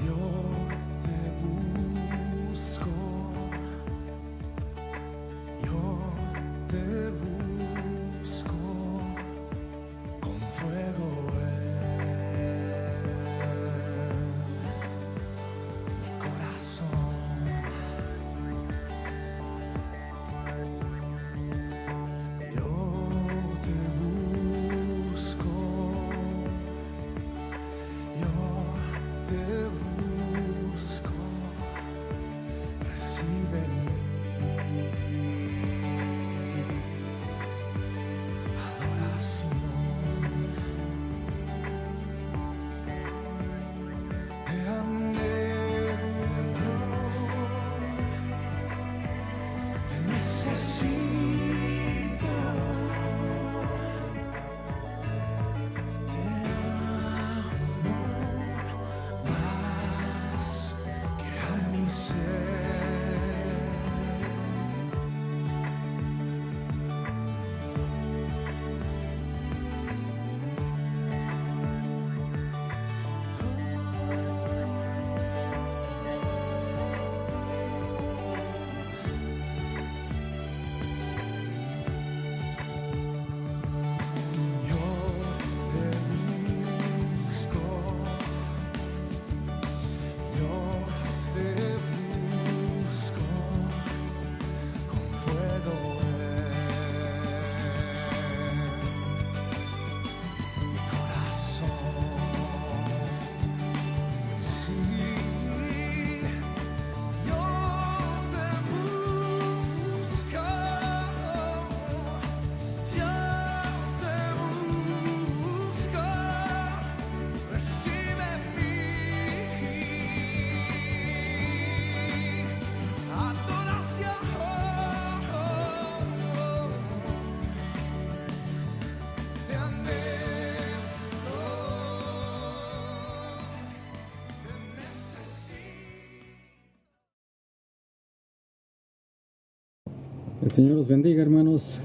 Yo te busco, yo te busco con fuego en mi corazón. Yo te busco, yo te busco, recibe en mí adoración. Te anhelo, te necesito, te amo más que a mi ser. Yo te busco, yo te busco con fuego en mi corazón. Sí, yo te busco, yo te busco, recibe en mí adoración. Te anhelo, te necesito. El Señor los bendiga, hermanos.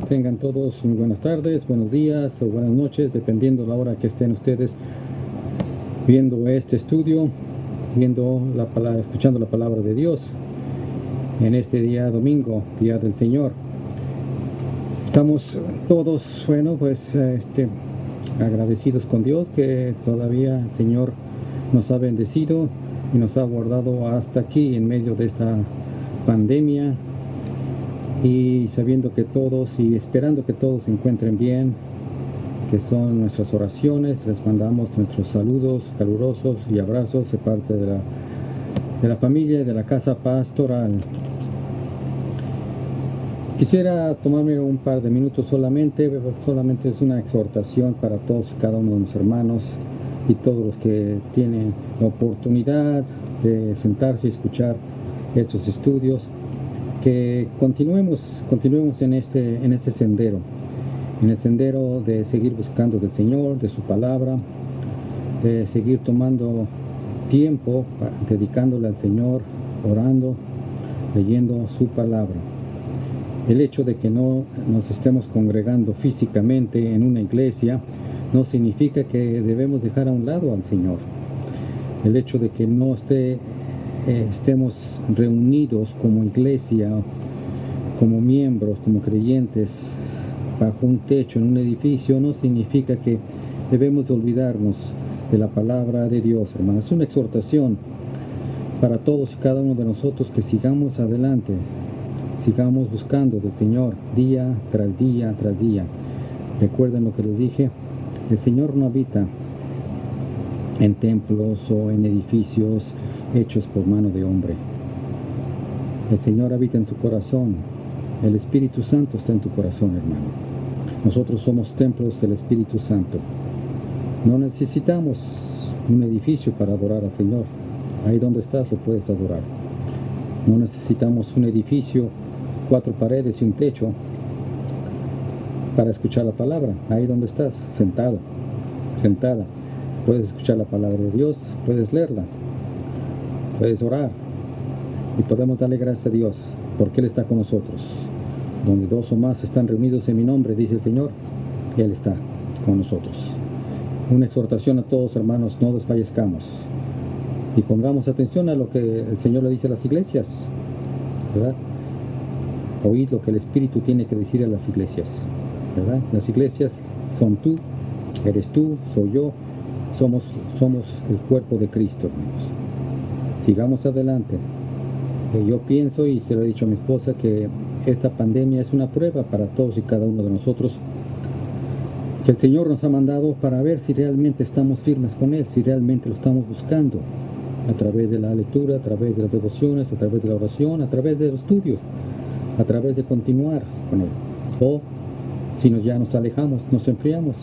Tengan todos muy buenas tardes, buenos días o buenas noches, dependiendo la hora que estén ustedes viendo este estudio, escuchando la palabra de Dios en este día domingo, día del Señor. Estamos todos, agradecidos con Dios que todavía el Señor nos ha bendecido y nos ha guardado hasta aquí en medio de esta pandemia, y sabiendo que todos y esperando que todos se encuentren bien, que son nuestras oraciones. Les mandamos nuestros saludos calurosos y abrazos de parte de la familia y de la casa pastoral. Quisiera tomarme un par de minutos solamente es una exhortación para todos y cada uno de mis hermanos y todos los que tienen la oportunidad de sentarse y escuchar estos estudios, que continuemos en este sendero, en el sendero de seguir buscando del Señor, de su palabra, de seguir tomando tiempo, dedicándole al Señor, orando, leyendo su palabra. El hecho de que no nos estemos congregando físicamente en una iglesia no significa que debemos dejar a un lado al Señor. El hecho de que no estemos reunidos como iglesia, como miembros, como creyentes, bajo un techo, en un edificio, no significa que debemos de olvidarnos de la palabra de Dios, hermanos. Es una exhortación para todos y cada uno de nosotros que sigamos adelante, sigamos buscando del Señor día tras día tras día. Recuerden lo que les dije: el Señor no habita en templos o en edificios hechos por mano de hombre. El Señor habita en tu corazón. El Espíritu Santo está en tu corazón, hermano. Nosotros somos templos del Espíritu Santo. No necesitamos un edificio para adorar al Señor. Ahí donde estás lo puedes adorar. No necesitamos un edificio, 4 paredes y un techo para escuchar la palabra. Ahí donde estás, sentado, sentada, puedes escuchar la palabra de Dios, puedes leerla, puedes orar, y podemos darle gracias a Dios porque Él está con nosotros. Donde 2 o más están reunidos en mi nombre, dice el Señor, Él está con nosotros. Una exhortación a todos, hermanos: no desfallezcamos. Y pongamos atención a lo que el Señor le dice a las iglesias, ¿verdad? Oíd lo que el Espíritu tiene que decir a las iglesias, ¿verdad? Las iglesias son tú, eres tú, soy yo, somos el cuerpo de Cristo, hermanos. Sigamos adelante. Yo pienso, y se lo he dicho a mi esposa, que esta pandemia es una prueba para todos y cada uno de nosotros, que el Señor nos ha mandado para ver si realmente estamos firmes con Él, si realmente lo estamos buscando, a través de la lectura, a través de las devociones, a través de la oración, a través de los estudios, a través de continuar con Él. O si ya nos alejamos, nos enfriamos,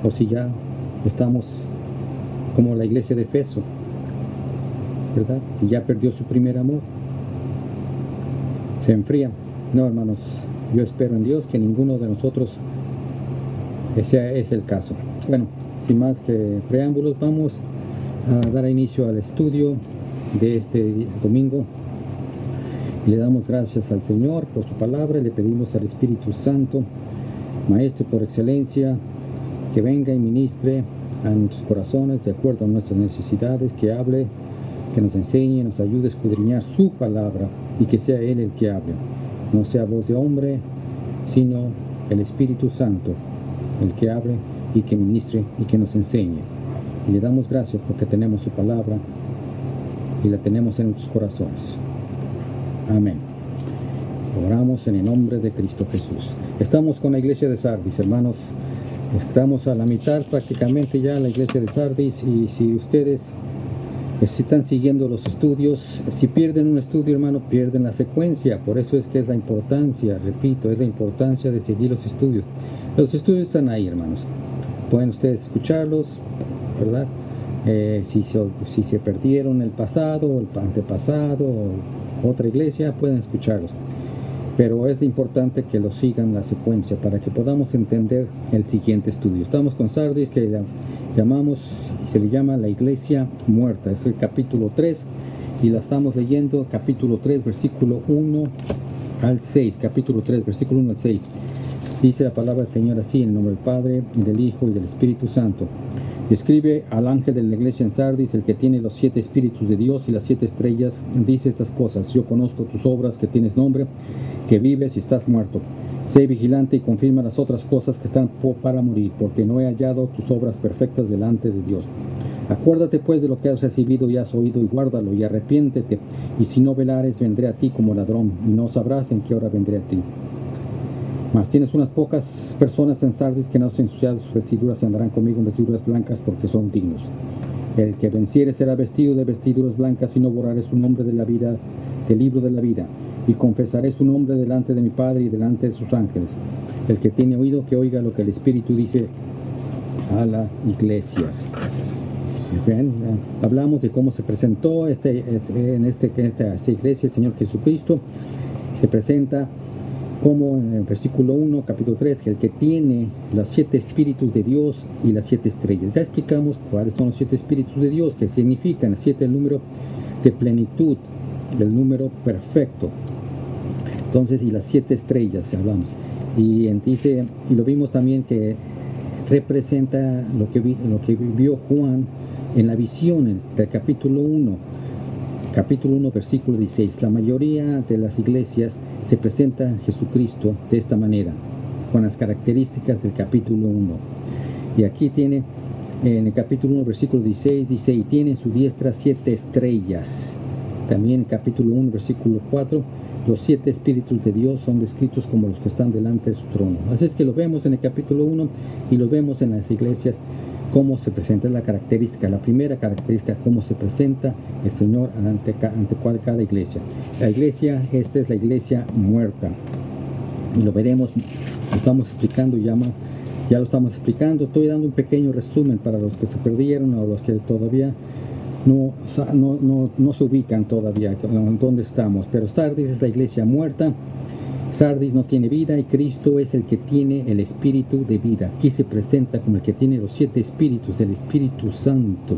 o si ya estamos como la iglesia de Efeso, ¿verdad? Que ya perdió su primer amor, se enfría. No, hermanos, yo espero en Dios que ninguno de nosotros ese es el caso. Bueno, sin más que preámbulos, vamos a dar inicio al estudio de este domingo. Le damos gracias al Señor por su palabra y le pedimos al Espíritu Santo, Maestro por excelencia, que venga y ministre a nuestros corazones de acuerdo a nuestras necesidades, que hable, que nos enseñe, nos ayude a escudriñar su palabra y que sea Él el que hable. No sea voz de hombre, sino el Espíritu Santo el que hable y que ministre y que nos enseñe. Y le damos gracias porque tenemos su palabra y la tenemos en nuestros corazones. Amén. Oramos en el nombre de Cristo Jesús. Estamos con la iglesia de Sardis, hermanos. Estamos a la mitad prácticamente ya la iglesia de Sardis, y si ustedes están siguiendo los estudios, si pierden un estudio, hermano, pierden la secuencia. Por eso es que es la importancia, repito, es la importancia de seguir los estudios. Los estudios están ahí, hermanos. Pueden ustedes escucharlos, ¿verdad? Si se perdieron el pasado, el antepasado, o otra iglesia, pueden escucharlos. Pero es importante que lo sigan la secuencia para que podamos entender el siguiente estudio. Estamos con Sardis, que se le llama la iglesia muerta. Es el capítulo 3 y la estamos leyendo, capítulo 3, versículo 1 al 6. Capítulo 3, versículo 1 al 6. Dice la palabra del Señor así, en el nombre del Padre, y del Hijo, y del Espíritu Santo. Y escribe al ángel de la iglesia en Sardis, el que tiene los 7 espíritus de Dios y las 7 estrellas, dice estas cosas: yo conozco tus obras, que tienes nombre, que vives y estás muerto. Sé vigilante y confirma las otras cosas que están para morir, porque no he hallado tus obras perfectas delante de Dios. Acuérdate pues de lo que has recibido y has oído, y guárdalo, y arrepiéntete, y si no velares, vendré a ti como ladrón, y no sabrás en qué hora vendré a ti. Mas tienes unas pocas personas en Sardis que no se han ensuciado sus vestiduras y andarán conmigo en vestiduras blancas, porque son dignos. El que venciere será vestido de vestiduras blancas, y no borraré su nombre de la vida, del libro de la vida, y confesaré su nombre delante de mi Padre y delante de sus ángeles. El que tiene oído, que oiga lo que el Espíritu dice a las iglesias. Bien, hablamos de cómo se presentó esta iglesia el Señor Jesucristo. Se presenta como en el versículo 1, capítulo 3, que el que tiene los 7 espíritus de Dios y las 7 estrellas. Ya explicamos cuáles son los 7 espíritus de Dios, que significan 7, el número de plenitud, el número perfecto. Entonces, y las 7 estrellas hablamos. Y lo vimos también que representa lo que vio Juan en la visión del capítulo 1. Capítulo 1, versículo 16. La mayoría de las iglesias se presenta a Jesucristo de esta manera, con las características del capítulo 1. Y aquí tiene, en el capítulo 1, versículo 16, dice: y tiene en su diestra 7 estrellas. También en capítulo 1, versículo 4, los 7 espíritus de Dios son descritos como los que están delante de su trono. Así es que lo vemos en el capítulo 1 y lo vemos en las iglesias. Cómo se presenta la característica, la primera característica, cómo se presenta el Señor ante cada iglesia. La iglesia, esta es la iglesia muerta. Y lo veremos, lo estamos explicando, ya lo estamos explicando. Estoy dando un pequeño resumen para los que se perdieron o los que todavía no se ubican todavía en dónde estamos. Pero Sardis es la iglesia muerta. Sardis no tiene vida y Cristo es el que tiene el espíritu de vida. Aquí se presenta como el que tiene los 7 espíritus, el Espíritu Santo,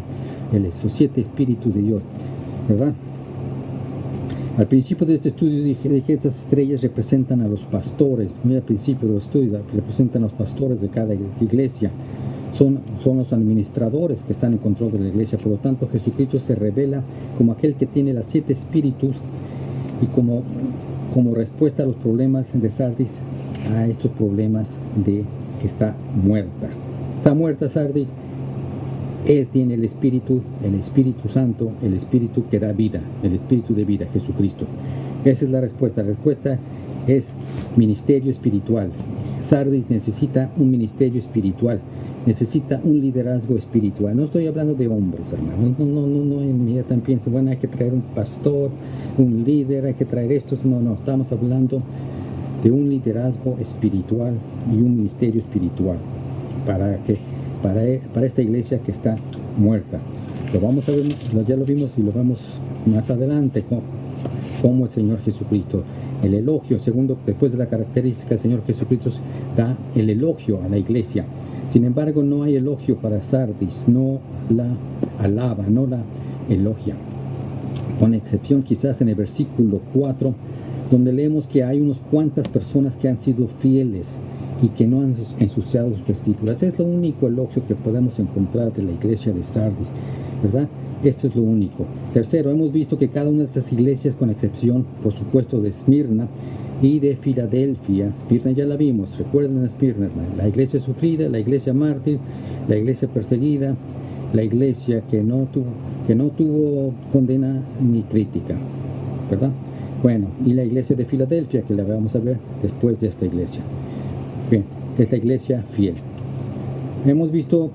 esos 7 espíritus de Dios, ¿verdad? Al principio de este estudio dije que estas estrellas representan a los pastores. Muy al principio del estudio representan a los pastores de cada iglesia. son los administradores que están en control de la iglesia. Por lo tanto, Jesucristo se revela como aquel que tiene los 7 espíritus y como respuesta a los problemas de Sardis, a estos problemas de que está muerta. Está muerta Sardis. Él tiene el Espíritu Santo, el Espíritu que da vida, el Espíritu de vida, Jesucristo. Esa es la respuesta. La respuesta es ministerio espiritual. Sardis necesita un ministerio espiritual, necesita un liderazgo espiritual. No estoy hablando de hombres, hermanos. No inmediatamente piensen, bueno, hay que traer un pastor, un líder, hay que traer estos. No, estamos hablando de un liderazgo espiritual y un ministerio espiritual para esta iglesia que está muerta. Lo vamos a ver, ya lo vimos y lo vemos más adelante, como el Señor Jesucristo. El elogio, segundo, después de la característica, el Señor Jesucristo da el elogio a la iglesia. Sin embargo, no hay elogio para Sardis, no la alaba, no la elogia. Con excepción quizás en el versículo 4, donde leemos que hay unas cuantas personas que han sido fieles y que no han ensuciado sus vestiduras. Es lo único elogio que podemos encontrar de la iglesia de Sardis, ¿verdad? Esto es lo único. Tercero, hemos visto que cada una de estas iglesias, con excepción, por supuesto, de Esmirna y de Filadelfia. Esmirna ya la vimos, recuerden a Esmirna, la iglesia sufrida, la iglesia mártir, la iglesia perseguida, la iglesia que no tuvo condena ni crítica, ¿verdad? Bueno, y la iglesia de Filadelfia, que la vamos a ver después de esta iglesia. Bien, es la iglesia fiel. Hemos visto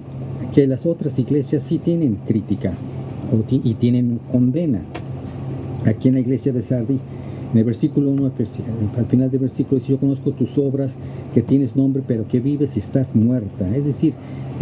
que las otras iglesias sí tienen crítica y tienen condena. Aquí en la iglesia de Sardis, en el versículo 1, al final del versículo dice: yo conozco tus obras, que tienes nombre, pero que vives y estás muerta. Es decir,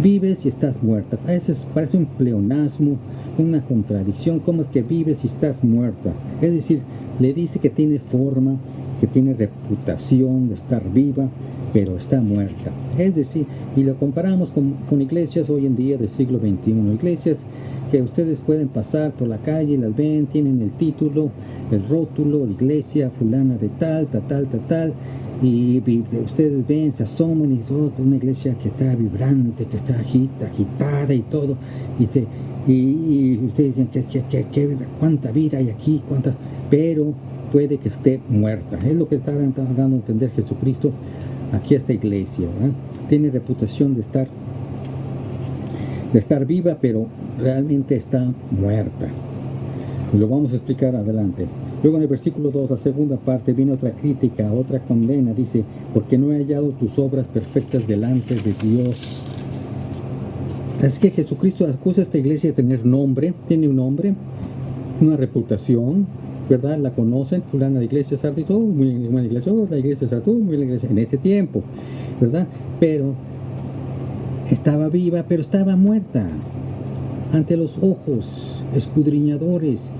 vives y estás muerta. Parece un pleonasmo, una contradicción. ¿Cómo es que vives y estás muerta? Es decir, le dice que tiene forma, que tiene reputación de estar viva, pero está muerta. Es decir, y lo comparamos con iglesias hoy en día del siglo XXI, iglesias que ustedes pueden pasar por la calle, las ven, tienen el título, el rótulo, iglesia fulana de tal, y ustedes ven, se asoman y dicen: oh, una iglesia que está vibrante, que está agitada y todo, y ustedes dicen cuánta vida hay aquí, pero puede que esté muerta. Es lo que está dando a entender Jesucristo aquí a esta iglesia, ¿verdad? Tiene reputación de estar viva, pero realmente está muerta. Lo vamos a explicar adelante. Luego en el versículo 2, la segunda parte, viene otra crítica, otra condena. Dice: porque no he hallado tus obras perfectas delante de Dios. Es que Jesucristo acusa a esta iglesia de tener nombre, tiene un nombre, una reputación, ¿verdad? La conocen, fulana de iglesia Sardis, oh, muy buena iglesia, oh, la iglesia Sardis, oh, muy buena iglesia, en ese tiempo, ¿verdad? Pero estaba viva, pero estaba muerta ante los ojos escudriñadores,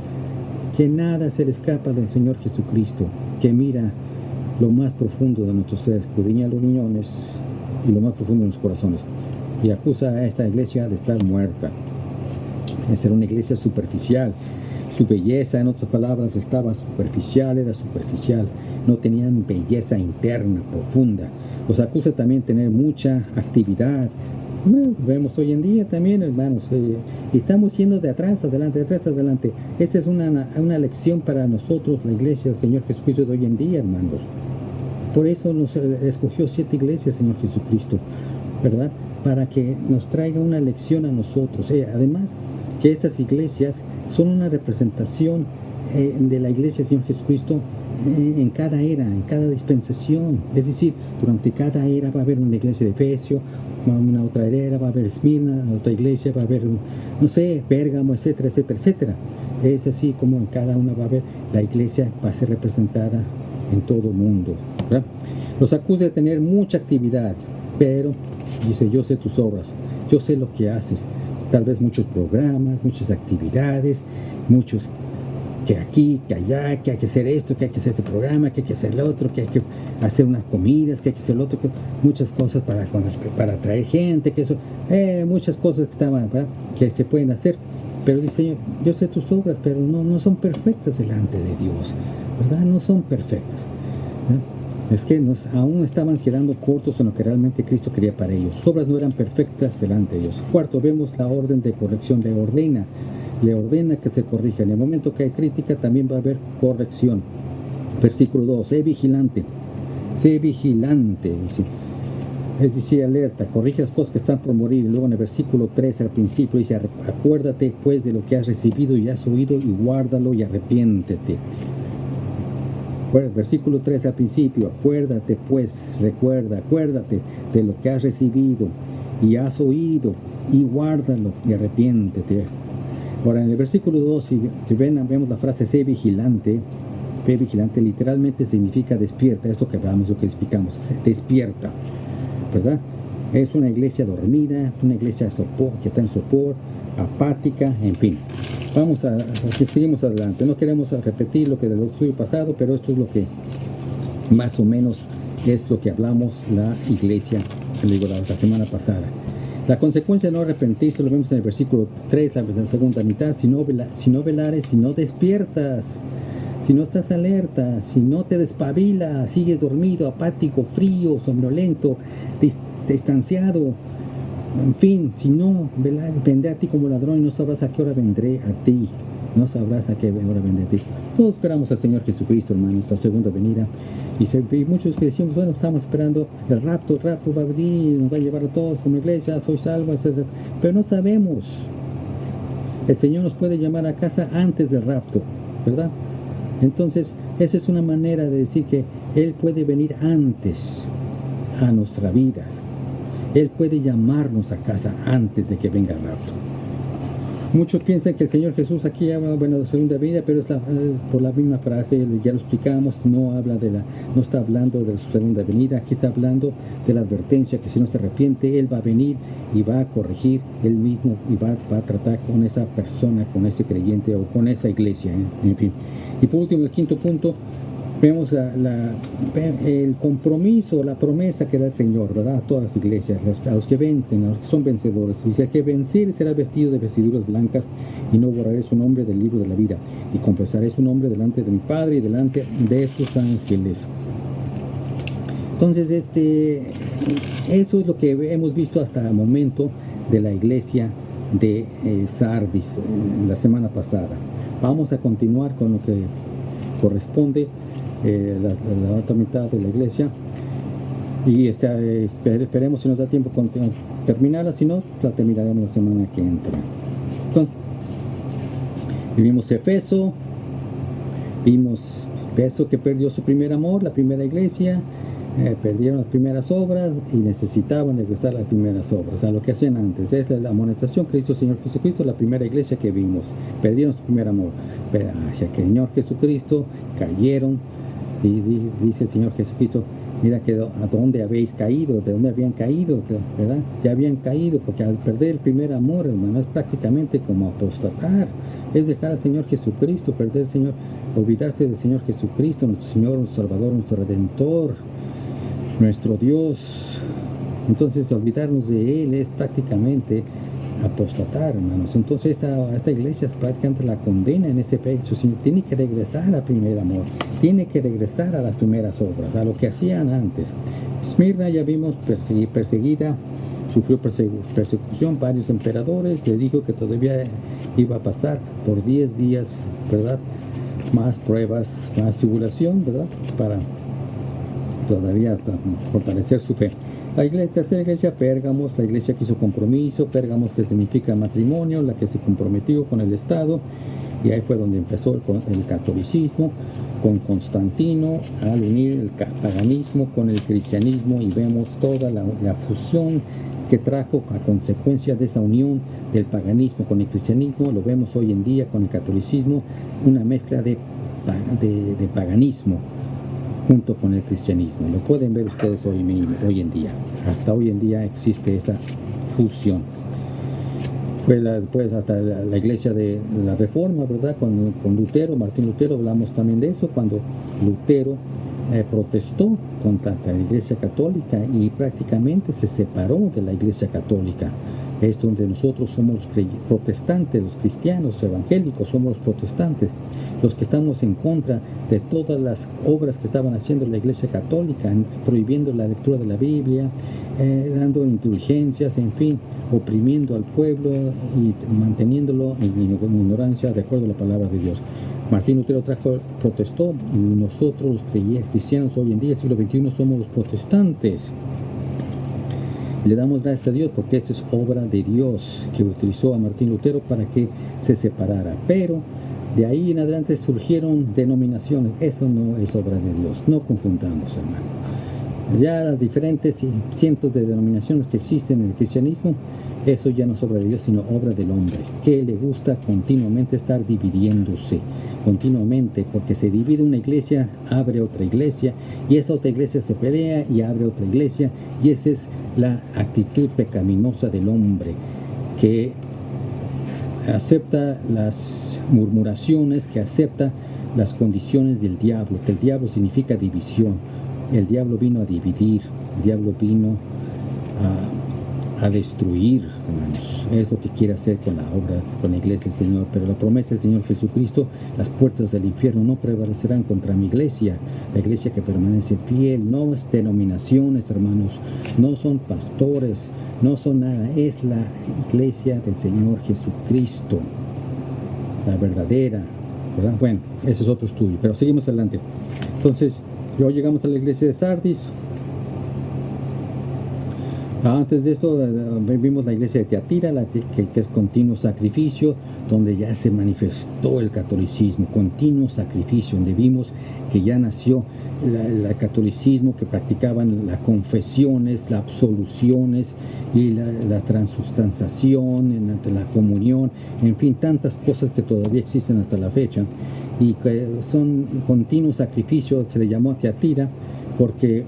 que nada se le escapa del Señor Jesucristo, que mira lo más profundo de nuestro ser, escudriña los riñones y lo más profundo de nuestros corazones, y acusa a esta iglesia de estar muerta, de ser una iglesia superficial. Su belleza, en otras palabras, estaba superficial, era superficial, no tenían belleza interna, profunda. Los acusa también de tener mucha actividad. Bueno, vemos hoy en día también, hermanos, estamos yendo de atrás adelante, de atrás adelante. Esa es una lección para nosotros, la iglesia del Señor Jesucristo de hoy en día, hermanos. Por eso nos escogió 7 iglesias, Señor Jesucristo, ¿verdad? Para que nos traiga una lección a nosotros. Además, que esas iglesias son una representación de la iglesia del Señor Jesucristo en cada era, en cada dispensación. Es decir, durante cada era va a haber una iglesia de Efesio, va a haber una otra era, va a haber Esmirna, otra iglesia, va a haber, no sé, Pérgamo, etcétera, etcétera, etcétera. Es así como en cada una va a haber, la iglesia va a ser representada en todo el mundo, ¿verdad? Los acusa de tener mucha actividad, pero dice: yo sé tus obras, yo sé lo que haces. Tal vez muchos programas, muchas actividades, muchos que aquí, que allá, que hay que hacer esto, que hay que hacer este programa, que hay que hacer lo otro, que hay que hacer unas comidas, que hay que hacer lo otro, muchas cosas para atraer gente, que eso, muchas cosas que estaban, ¿verdad?, que se pueden hacer. Pero dice: Señor, yo sé tus obras, pero no son perfectas delante de Dios, ¿verdad? No son perfectas, ¿verdad? Es que aún estaban quedando cortos en lo que realmente Cristo quería para ellos. Sus obras no eran perfectas delante de ellos. Cuarto, vemos la orden de corrección. Le ordena que se corrija. En el momento que hay crítica, también va a haber corrección. Versículo 2, sé vigilante, dice. Es decir, alerta, corrige las cosas que están por morir. Y luego en el versículo 3 al principio dice, acuérdate pues de lo que has recibido y has oído y guárdalo y arrepiéntete. Bueno, versículo 3 al principio, acuérdate pues, acuérdate de lo que has recibido y has oído y guárdalo y arrepiéntete. Ahora en el versículo 2, si vemos la frase sé vigilante, literalmente significa despierta, esto que hablamos, lo que explicamos, despierta, ¿verdad? Es una iglesia dormida, una iglesia que está en sopor, apática, en fin. Seguimos adelante. No queremos repetir lo que del estudio pasado, pero esto es lo que más o menos es lo que hablamos la iglesia, la semana pasada. La consecuencia de no arrepentirse lo vemos en el versículo 3, la segunda mitad. Si no velares, si no despiertas, si no estás alerta, si no te despabilas, sigues dormido, apático, frío, somnolento, distanciado, en fin, si no velares, vendré a ti como ladrón y no sabrás a qué hora vendré a ti. No sabrás a qué hora vendré a ti. Todos esperamos al Señor Jesucristo, hermano, nuestra segunda venida. Y muchos que decimos, bueno, estamos esperando el rapto va a venir, nos va a llevar a todos como iglesia, soy salvo, etc. Pero no sabemos. El Señor nos puede llamar a casa antes del rapto, ¿verdad? Entonces, esa es una manera de decir que Él puede venir antes a nuestras vidas. Él puede llamarnos a casa antes de que venga el rapto. Muchos piensan que el Señor Jesús aquí habla, de segunda venida, pero es por la misma frase, ya lo explicamos, no está hablando de su segunda venida, aquí está hablando de la advertencia que si no se arrepiente, Él va a venir y va a corregir Él mismo y va a tratar con esa persona, con ese creyente o con esa iglesia, en fin. Y por último, el quinto punto, vemos el compromiso, la promesa que da el Señor, ¿verdad? A todas las iglesias, a los que vencen, a los que son vencedores. Dice, el que venciere será vestido de vestiduras blancas y no borraré su nombre del libro de la vida y confesaré su nombre delante de mi Padre y delante de sus ángeles. Entonces, eso es lo que hemos visto hasta el momento de la iglesia de Sardis la semana pasada. Vamos a continuar con lo que corresponde la otra mitad de la iglesia y esperemos si nos da tiempo terminarla, si no, la terminaremos la semana que entra. Entonces, vimos Éfeso que perdió su primer amor, la primera iglesia, perdieron las primeras obras y necesitaban regresar a las primeras obras, a lo que hacían antes. Esa es la amonestación que hizo el Señor Jesucristo, la primera iglesia que vimos. Perdieron su primer amor, pero hacia que el Señor Jesucristo cayeron. Y dice el Señor Jesucristo, mira que a dónde habéis caído, de dónde habían caído, ¿verdad? Ya habían caído, porque al perder el primer amor, hermano, es prácticamente como apostatar, es dejar al Señor Jesucristo, perder al Señor, olvidarse del Señor Jesucristo, nuestro Señor, nuestro Salvador, nuestro Redentor, nuestro Dios. Entonces, olvidarnos de Él es prácticamente apostatar, hermanos. Entonces esta iglesia es prácticamente la condena en ese pecho. Tiene que regresar al primer amor, tiene que regresar a las primeras obras, a lo que hacían antes. Esmirna, ya vimos, perseguida, sufrió persecución, varios emperadores, le dijo que todavía iba a pasar por 10 días, ¿verdad? Más pruebas, más tribulación, ¿verdad? Para todavía fortalecer su fe. La tercera iglesia, Pérgamos, la iglesia que hizo compromiso, Pérgamos que significa matrimonio, la que se comprometió con el Estado, y ahí fue donde empezó el catolicismo, con Constantino, al unir el paganismo con el cristianismo, y vemos toda la fusión que trajo a consecuencia de esa unión del paganismo con el cristianismo. Lo vemos hoy en día con el catolicismo, una mezcla de paganismo junto con el cristianismo. Lo pueden ver ustedes hoy en día. Hasta hoy en día existe esa fusión. Fue hasta la iglesia de la Reforma, ¿verdad? Con Lutero, Martín Lutero, hablamos también de eso, cuando Lutero protestó contra la iglesia católica y prácticamente se separó de la iglesia católica. es donde nosotros somos los protestantes, los cristianos evangélicos, somos los protestantes, los que estamos en contra de todas las obras que estaban haciendo la Iglesia Católica, prohibiendo la lectura de la Biblia, dando indulgencias, en fin, oprimiendo al pueblo y manteniéndolo en ignorancia de acuerdo a la palabra de Dios. Martín Lutero protestó, y nosotros los cristianos hoy en día, siglo XXI, somos los protestantes. Y le damos gracias a Dios porque esta es obra de Dios que utilizó a Martín Lutero para que se separara. Pero de ahí en adelante surgieron denominaciones. Eso no es obra de Dios. No confundamos, hermano. Ya las diferentes cientos de denominaciones que existen en el cristianismo, eso ya no es obra de Dios, sino obra del hombre, que le gusta continuamente estar dividiéndose, continuamente, porque se divide una iglesia, abre otra iglesia, y esa otra iglesia se pelea y abre otra iglesia, y esa es la actitud pecaminosa del hombre, que acepta las murmuraciones, que acepta las condiciones del diablo, que el diablo significa división. El diablo vino a dividir, el diablo vino a destruir, hermanos. Es lo que quiere hacer con la obra, con la iglesia del Señor. Pero la promesa del Señor Jesucristo, las puertas del infierno no prevalecerán contra mi iglesia, la iglesia que permanece fiel. No es denominaciones, hermanos, no son pastores, no son nada, es la iglesia del Señor Jesucristo, la verdadera, ¿verdad? Bueno, ese es otro estudio, pero seguimos adelante. Entonces, luego llegamos a la iglesia de Sardis. Antes de esto vimos la iglesia de Tiatira, que es continuo sacrificio, donde ya se manifestó el catolicismo, continuo sacrificio, donde vimos que ya nació el catolicismo, que practicaban las confesiones, las absoluciones y la transubstanciación, la comunión, en fin, tantas cosas que todavía existen hasta la fecha y que son continuo sacrificio. Se le llamó Tiatira porque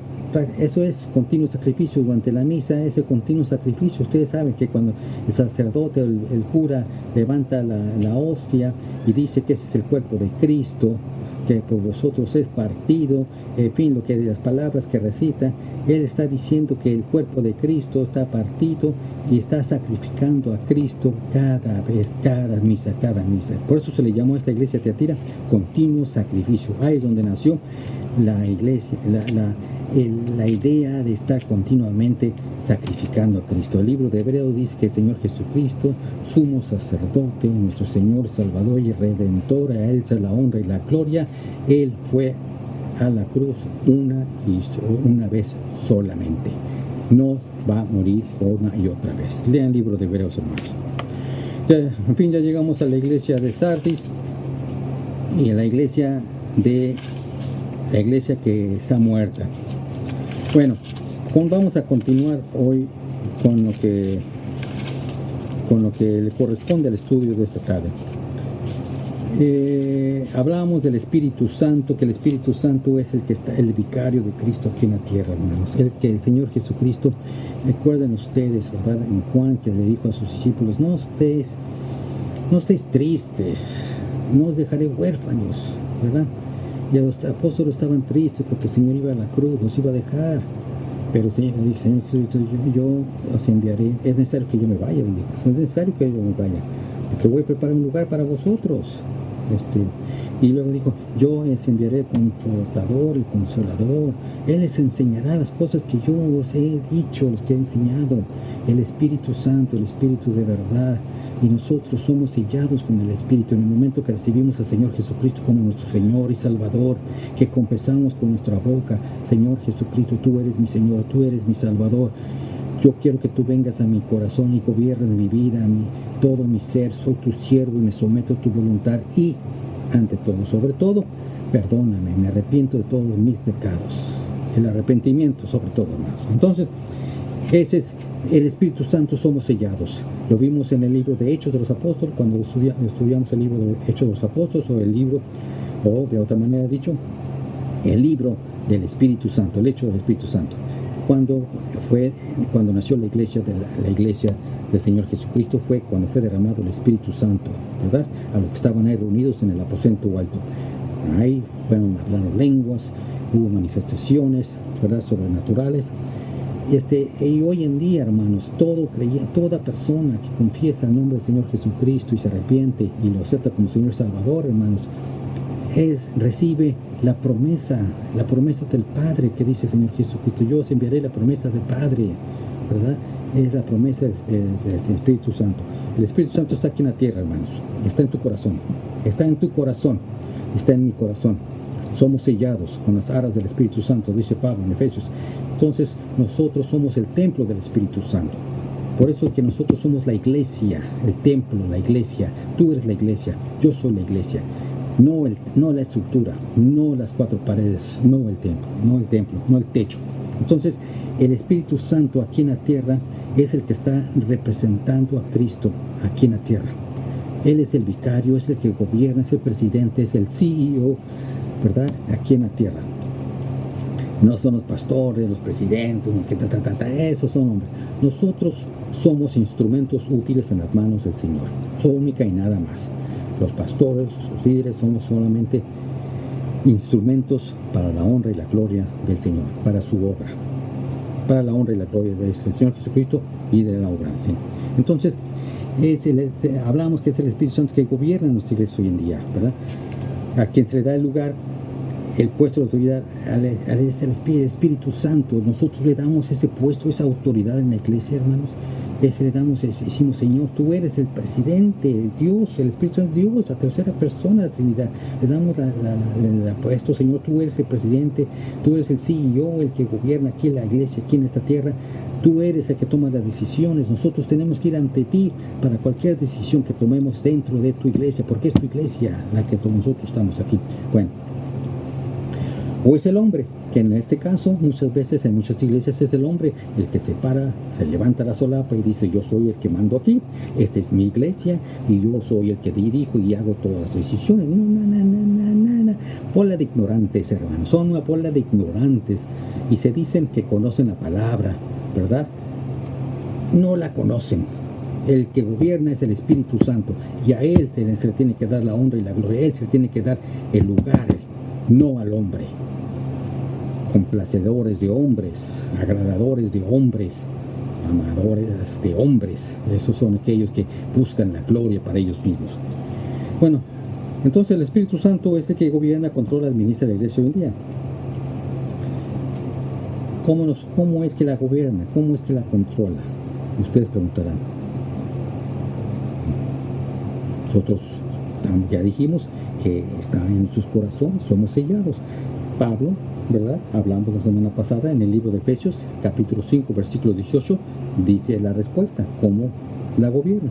eso es continuo sacrificio. Durante la misa, ese continuo sacrificio, ustedes saben que cuando el sacerdote, el cura levanta la hostia y dice que ese es el cuerpo de Cristo, que por vosotros es partido, en fin, lo que de las palabras que recita, él está diciendo que el cuerpo de Cristo está partido y está sacrificando a Cristo cada vez, cada misa. Por eso se le llamó a esta iglesia Tiatira continuo sacrificio. Ahí es donde nació la iglesia, la idea de estar continuamente sacrificando a Cristo. El libro de Hebreos dice que el Señor Jesucristo, sumo sacerdote, nuestro Señor, Salvador y Redentor, a Él sea la honra y la gloria. Él fue a la cruz una vez solamente. No va a morir una y otra vez. Lean el libro de Hebreos, hermanos. Ya, en fin, ya llegamos a la iglesia de Sardis y a la iglesia que está muerta. Bueno, vamos a continuar hoy con lo que le corresponde al estudio de esta tarde. Hablábamos del Espíritu Santo, que el Espíritu Santo es el vicario de Cristo aquí en la tierra, hermanos. El Señor Jesucristo, recuerden ustedes, ¿verdad? En Juan, que le dijo a sus discípulos: no estéis tristes, no os dejaré huérfanos, ¿verdad? Y los apóstoles estaban tristes porque el Señor iba a la cruz, los iba a dejar. Pero el Señor dijo: Señor Jesucristo, yo os enviaré. Es necesario que yo me vaya, le dijo. Es necesario que yo me vaya, porque voy a preparar un lugar para vosotros. Y luego dijo: yo les enviaré el Confortador, el Consolador. Él les enseñará las cosas que yo os he dicho, los que he enseñado. El Espíritu Santo, el Espíritu de verdad. Y nosotros somos sellados con el Espíritu en el momento que recibimos al Señor Jesucristo como nuestro Señor y Salvador, que confesamos con nuestra boca: Señor Jesucristo, tú eres mi Señor, tú eres mi Salvador. Yo quiero que tú vengas a mi corazón y gobiernes mi vida, todo mi ser. Soy tu siervo y me someto a tu voluntad. Y, ante todo, sobre todo, perdóname, me arrepiento de todos mis pecados. El arrepentimiento, sobre todo, hermanos. Entonces, ese es el Espíritu Santo, somos sellados. Lo vimos en el libro de Hechos de los Apóstoles, cuando estudiamos el libro de Hechos de los Apóstoles, o de otra manera dicho, el libro del Espíritu Santo, el hecho del Espíritu Santo. Cuando nació la iglesia del Señor Jesucristo, fue cuando fue derramado el Espíritu Santo, ¿verdad? A los que estaban ahí reunidos en el aposento alto. Ahí fueron hablando lenguas, hubo manifestaciones, ¿verdad?, sobrenaturales. Y hoy en día, hermanos, toda persona que confiesa el nombre del Señor Jesucristo y se arrepiente y lo acepta como Señor Salvador, hermanos, recibe la promesa del Padre que dice el Señor Jesucristo. Yo os enviaré la promesa del Padre, ¿verdad? Es la promesa del Espíritu Santo. El Espíritu Santo está aquí en la tierra, hermanos. Está en tu corazón. Está en tu corazón. Está en mi corazón. Somos sellados con las aras del Espíritu Santo, dice Pablo en Efesios. Entonces, nosotros somos el templo del Espíritu Santo. Por eso es que nosotros somos la iglesia, el templo, la iglesia. Tú eres la iglesia, yo soy la iglesia. No la estructura, no las cuatro paredes, no el templo, no el techo. Entonces, el Espíritu Santo aquí en la tierra es el que está representando a Cristo aquí en la tierra. Él es el vicario, es el que gobierna, es el presidente, es el CEO, ¿verdad? Aquí en la tierra. No son los pastores, los presidentes, los que esos son hombres. Nosotros somos instrumentos útiles en las manos del Señor. Única y nada más. Los pastores, los líderes, somos solamente instrumentos para la honra y la gloria del Señor, para su obra, para la honra y la gloria del Señor Jesucristo y de la obra, ¿sí? Entonces, hablamos que es el Espíritu Santo que gobierna nuestra iglesia hoy en día, ¿verdad? A quien se le da el lugar, el puesto de autoridad, es el Espíritu Santo. Nosotros le damos ese puesto, esa autoridad en la iglesia, hermanos. Decimos, Señor, tú eres el presidente, Dios, el Espíritu Santo, Dios, la tercera persona de la Trinidad. Le damos el puesto, Señor, tú eres el presidente, tú eres el CEO, el que gobierna aquí en la iglesia, aquí en esta tierra. Tú eres el que toma las decisiones. Nosotros tenemos que ir ante ti para cualquier decisión que tomemos dentro de tu iglesia, porque es tu iglesia la que nosotros estamos aquí. Bueno, o es el hombre, que en este caso, muchas veces en muchas iglesias es el hombre el que se para, se levanta la solapa y dice, yo soy el que mando aquí, esta es mi iglesia y yo soy el que dirijo y hago todas las decisiones. No. Bola de ignorantes, hermanos, son una bola de ignorantes y se dicen que conocen la palabra, ¿verdad? No la conocen. El que gobierna es el Espíritu Santo y a Él se le tiene que dar la honra y la gloria, a Él se le tiene que dar el lugar, no al hombre. Complacedores de hombres, agradadores de hombres, amadores de hombres, esos son aquellos que buscan la gloria para ellos mismos. Bueno, entonces el Espíritu Santo es el que gobierna, controla, administra la iglesia hoy en día. ¿Cómo es que la gobierna? ¿Cómo es que la controla? Ustedes preguntarán. Nosotros ya dijimos que está en nuestros corazones, somos sellados. Pablo, ¿verdad? Hablamos la semana pasada en el libro de Efesios, capítulo 5, versículo 18, dice la respuesta, cómo la gobierna.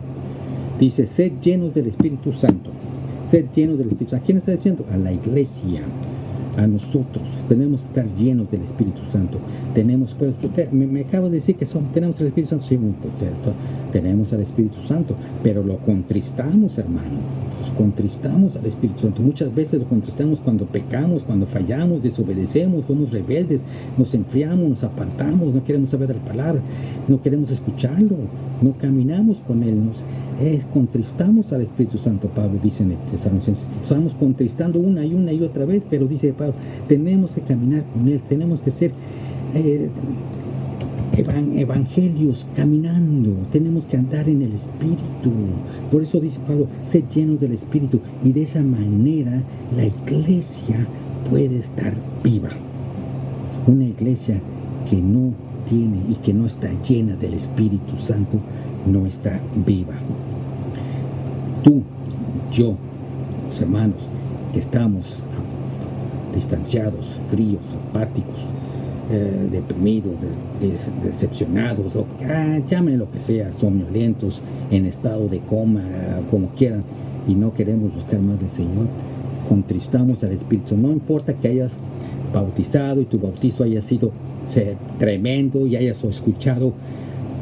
Dice, sed llenos del Espíritu Santo. Sed llenos del Espíritu Santo. ¿A quién está diciendo? A la iglesia. A nosotros tenemos que estar llenos del Espíritu Santo. Me acabo de decir que tenemos el Espíritu Santo. Sí, pues, tenemos al Espíritu Santo, pero lo contristamos, hermano. Contristamos al Espíritu Santo. Muchas veces lo contristamos cuando pecamos, cuando fallamos, desobedecemos, somos rebeldes, nos enfriamos, nos apartamos, no queremos saber de la palabra, no queremos escucharlo, no caminamos con Él, contristamos al Espíritu Santo. Pablo dice en el Tesalonicenses, estamos contristando una y otra vez, pero dice Pablo, tenemos que caminar con Él, tenemos que ser evangelios caminando, tenemos que andar en el Espíritu. Por eso dice Pablo, sed llenos del Espíritu, y de esa manera la iglesia puede estar viva. Una iglesia que no tiene y que no está llena del Espíritu Santo no está viva. Tú, yo, los hermanos que estamos distanciados, fríos, apáticos, deprimidos, decepcionados, llamen lo que sea, somnolentos, en estado de coma, como quieran, y no queremos buscar más del Señor, contristamos al Espíritu. No importa que hayas bautizado y tu bautizo haya sido tremendo y hayas escuchado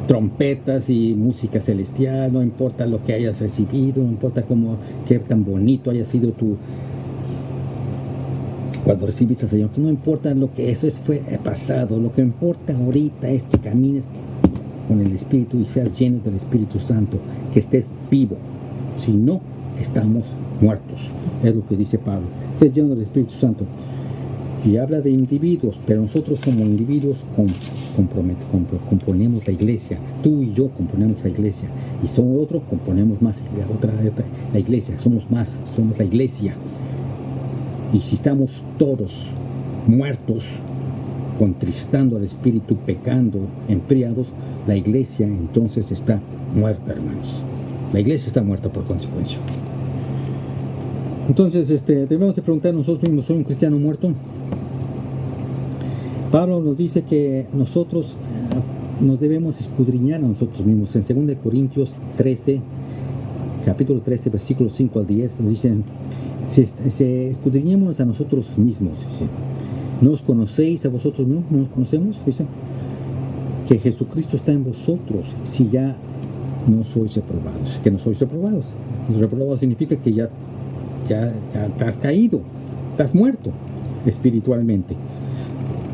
trompetas y música celestial, no importa lo que hayas recibido, no importa qué tan bonito haya sido cuando recibiste al Señor, que no importa lo que eso fue pasado, lo que importa ahorita es que camines con el Espíritu y seas lleno del Espíritu Santo, que estés vivo. Si no, estamos muertos, es lo que dice Pablo. Ser lleno del Espíritu Santo. Y habla de individuos, pero nosotros como individuos componemos la iglesia. Tú y yo componemos la iglesia. Y somos otros, componemos más la iglesia. Somos más, somos la iglesia. Y si estamos todos muertos, contristando al Espíritu, pecando, enfriados, la iglesia entonces está muerta, hermanos. La iglesia está muerta por consecuencia. Entonces, debemos de preguntar nosotros mismos, ¿soy un cristiano muerto? Pablo nos dice que nosotros nos debemos escudriñar a nosotros mismos. En 2 Corintios 13, capítulo 13, versículos 5 al 10, nos dicen, escudriñémonos a nosotros mismos. Dice, ¿no os conocéis a vosotros mismos? ¿No os conocemos? Dice, que Jesucristo está en vosotros, si ya no sois reprobados. Que no sois reprobados. Los reprobados significa que ya te has caído, estás muerto espiritualmente.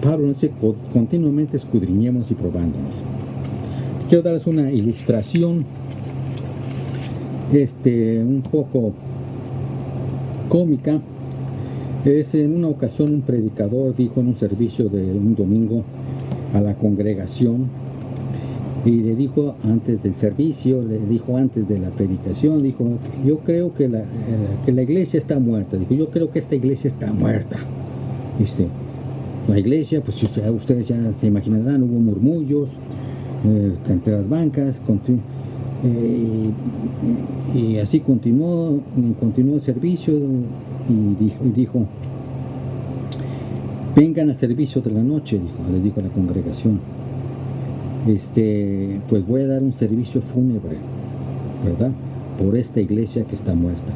Pablo dice, continuamente escudriñemos y probándonos. Quiero darles una ilustración un poco cómica. Es en una ocasión un predicador dijo en un servicio de un domingo a la congregación, y le dijo antes del servicio, le dijo antes de la predicación, dijo, yo creo que la iglesia está muerta. Dijo, yo creo que esta iglesia está muerta. Dice, la iglesia, pues ustedes ya se imaginarán, hubo murmullos entre las bancas, y así continuó el servicio, y dijo, vengan al servicio de la noche, les dijo a la congregación. Pues voy a dar un servicio fúnebre, ¿verdad? Por esta iglesia que está muerta.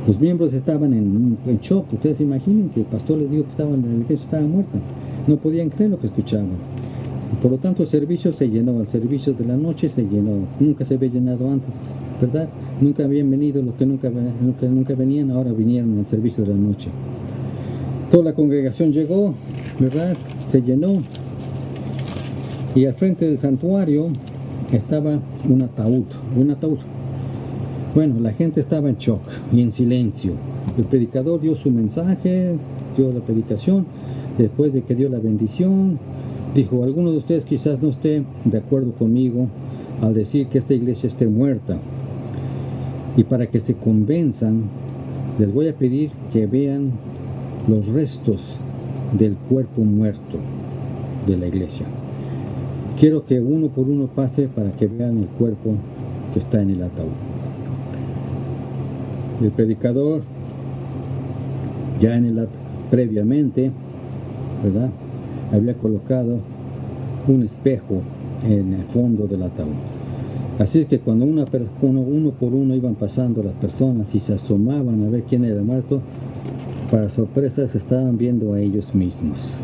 Los miembros estaban en shock. Ustedes imagínense, el pastor les dijo que la iglesia estaba muerta. No podían creer lo que escuchaban. Por lo tanto, el servicio se llenó, el servicio de la noche se llenó. Nunca se había llenado antes, ¿verdad? Nunca habían venido los que nunca venían, ahora vinieron al servicio de la noche. Toda la congregación llegó, ¿verdad? Se llenó. Y al frente del santuario estaba un ataúd. Bueno, la gente estaba en shock y en silencio. El predicador dio su mensaje, dio la predicación. Después de que dio la bendición, dijo, alguno de ustedes quizás no esté de acuerdo conmigo al decir que esta iglesia esté muerta. Y para que se convenzan, les voy a pedir que vean los restos del cuerpo muerto de la iglesia. Quiero que uno por uno pase para que vean el cuerpo que está en el ataúd. El predicador, ya previamente, ¿verdad?, había colocado un espejo en el fondo del ataúd. Así es que cuando uno por uno iban pasando las personas y se asomaban a ver quién era muerto, para sorpresa se estaban viendo a ellos mismos.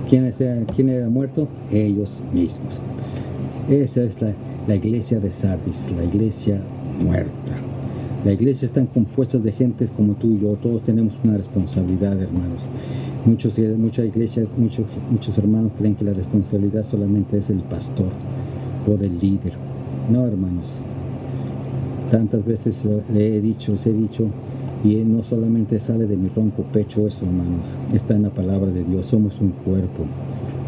¿Quién era muerto? Ellos mismos. Esa es la iglesia de Sardis, la iglesia muerta. La iglesia está compuesta de gentes como tú y yo. Todos tenemos una responsabilidad, hermanos. Muchos hermanos creen que la responsabilidad solamente es del pastor o del líder. No, hermanos. Tantas veces les he dicho, y no solamente sale de mi ronco pecho eso, hermanos. Está en la palabra de Dios. Somos un cuerpo.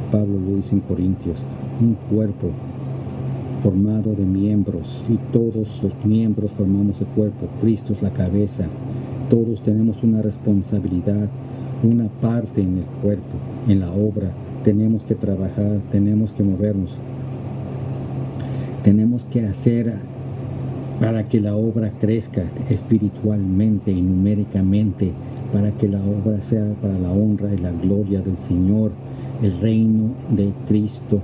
Pablo lo dice en Corintios. Un cuerpo formado de miembros, y todos los miembros formamos el cuerpo. Cristo es la cabeza. Todos tenemos una responsabilidad, una parte en el cuerpo, en la obra. Tenemos que trabajar, tenemos que movernos, tenemos que hacer para que la obra crezca espiritualmente y numéricamente, para que la obra sea para la honra y la gloria del Señor. El reino de Cristo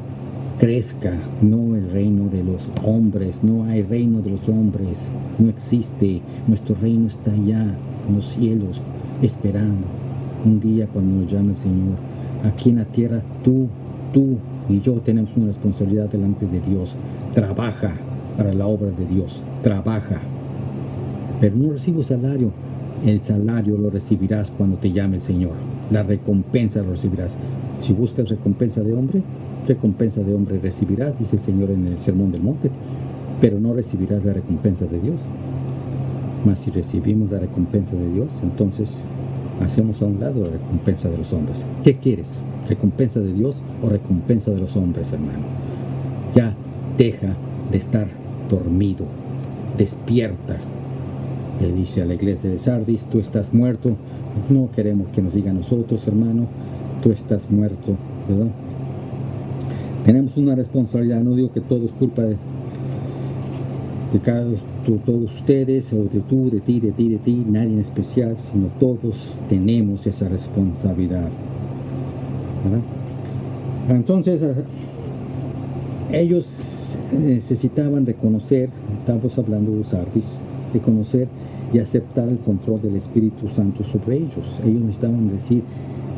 crezca, no el reino de los hombres. No hay reino de los hombres, no existe. Nuestro reino está allá en los cielos, esperando un día cuando nos llame el Señor. Aquí en la tierra tú y yo tenemos una responsabilidad delante de Dios. Trabaja para la obra de Dios, trabaja, pero no recibo salario. El salario lo recibirás cuando te llame el Señor. La recompensa lo recibirás. Si buscas recompensa de hombre recibirás, dice el Señor en el Sermón del Monte, pero no recibirás la recompensa de Dios. Mas si recibimos la recompensa de Dios, entonces hacemos a un lado la recompensa de los hombres. ¿Qué quieres? ¿Recompensa de Dios o recompensa de los hombres, hermano? Ya deja de estar dormido, despierta. Le dice a la iglesia de Sardis, tú estás muerto. No queremos que nos diga a nosotros, hermano, tú estás muerto, ¿verdad? Tenemos una responsabilidad, no digo que todo es culpa de todos ustedes, o de tú, de ti, nadie en especial, sino todos tenemos esa responsabilidad, ¿verdad? Entonces, ellos necesitaban reconocer, estamos hablando de Sardis, reconocer y aceptar el control del Espíritu Santo sobre ellos. Ellos necesitaban decir,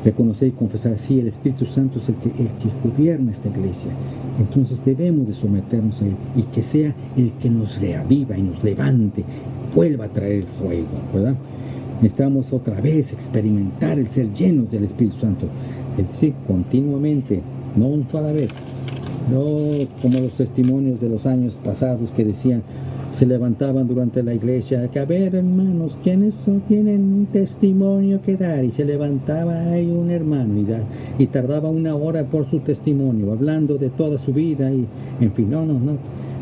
reconocer y confesar, sí, el Espíritu Santo es el que gobierna esta iglesia. Entonces debemos de someternos a Él y que sea el que nos reaviva y nos levante, vuelva a traer el fuego, ¿verdad? Necesitamos otra vez experimentar el ser llenos del Espíritu Santo. Es decir, continuamente, no una sola vez. No como los testimonios de los años pasados que decían, se levantaban durante la iglesia, que a ver, hermanos, ¿quiénes tienen un testimonio que dar? Y se levantaba ahí un hermano y tardaba una hora por su testimonio, hablando de toda su vida y, en fin, no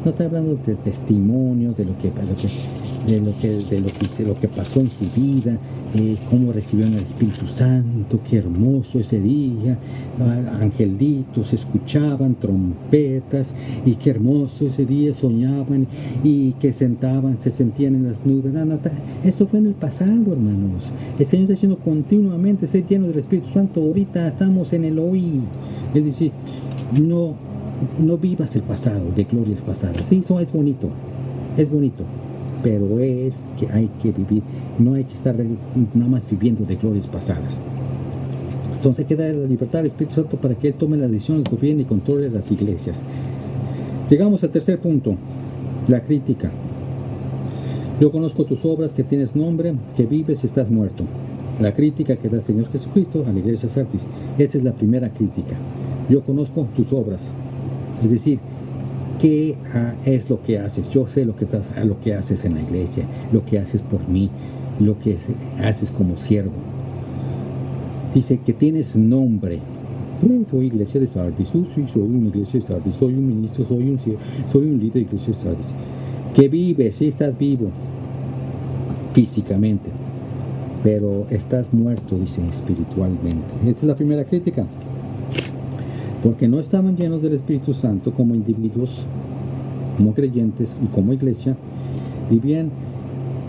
está hablando de testimonio, de lo que pasó en su vida, cómo recibieron el Espíritu Santo, qué hermoso ese día, angelitos escuchaban, trompetas, y qué hermoso ese día, soñaban y que se sentían en las nubes. Eso fue en el pasado, hermanos. El Señor está diciendo continuamente, ser lleno del Espíritu Santo. Ahorita estamos en el hoy, es decir, no vivas el pasado de glorias pasadas. Sí, eso es bonito, pero es que hay que vivir, no hay que estar nada más viviendo de glorias pasadas. Entonces hay que dar la libertad al Espíritu Santo para que Él tome las decisiones, gobierne y controle las iglesias. Llegamos al tercer punto, la crítica. Yo conozco tus obras, que tienes nombre, que vives y estás muerto. La crítica que da el Señor Jesucristo a la iglesia de Sardis. Esta es la primera crítica. Yo conozco tus obras. Es decir, ¿qué es lo que haces? Yo sé lo que haces en la iglesia, lo que haces por mí, lo que haces como siervo. Dice que tienes nombre. Soy iglesia de Sardis, soy una iglesia de Sardis, soy un ministro, soy un líder de iglesia de Sardis. Que vives, sí estás vivo físicamente, pero estás muerto, dice, espiritualmente. Esta es la primera crítica. Porque no estaban llenos del Espíritu Santo como individuos, como creyentes y como iglesia, vivían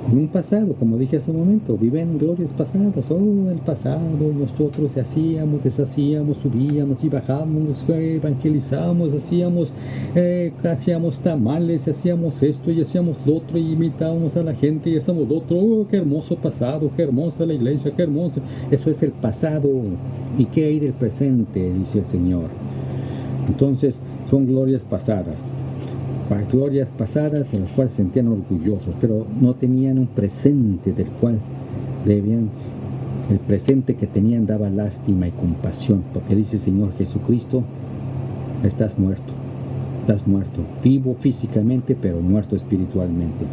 con un pasado, como dije hace un momento, viven en glorias pasadas. El pasado, nosotros hacíamos, deshacíamos, subíamos y bajábamos, evangelizábamos, hacíamos tamales, hacíamos esto y hacíamos lo otro, y imitábamos a la gente y hacíamos lo otro. Qué hermoso pasado, qué hermosa la iglesia, qué hermoso. Eso es el pasado. ¿Y qué hay del presente? Dice el Señor. Entonces, son glorias pasadas. Glorias pasadas de las cuales se sentían orgullosos, pero no tenían un presente del cual debían. El presente que tenían daba lástima y compasión, porque dice el Señor Jesucristo, estás muerto, vivo físicamente, pero muerto espiritualmente.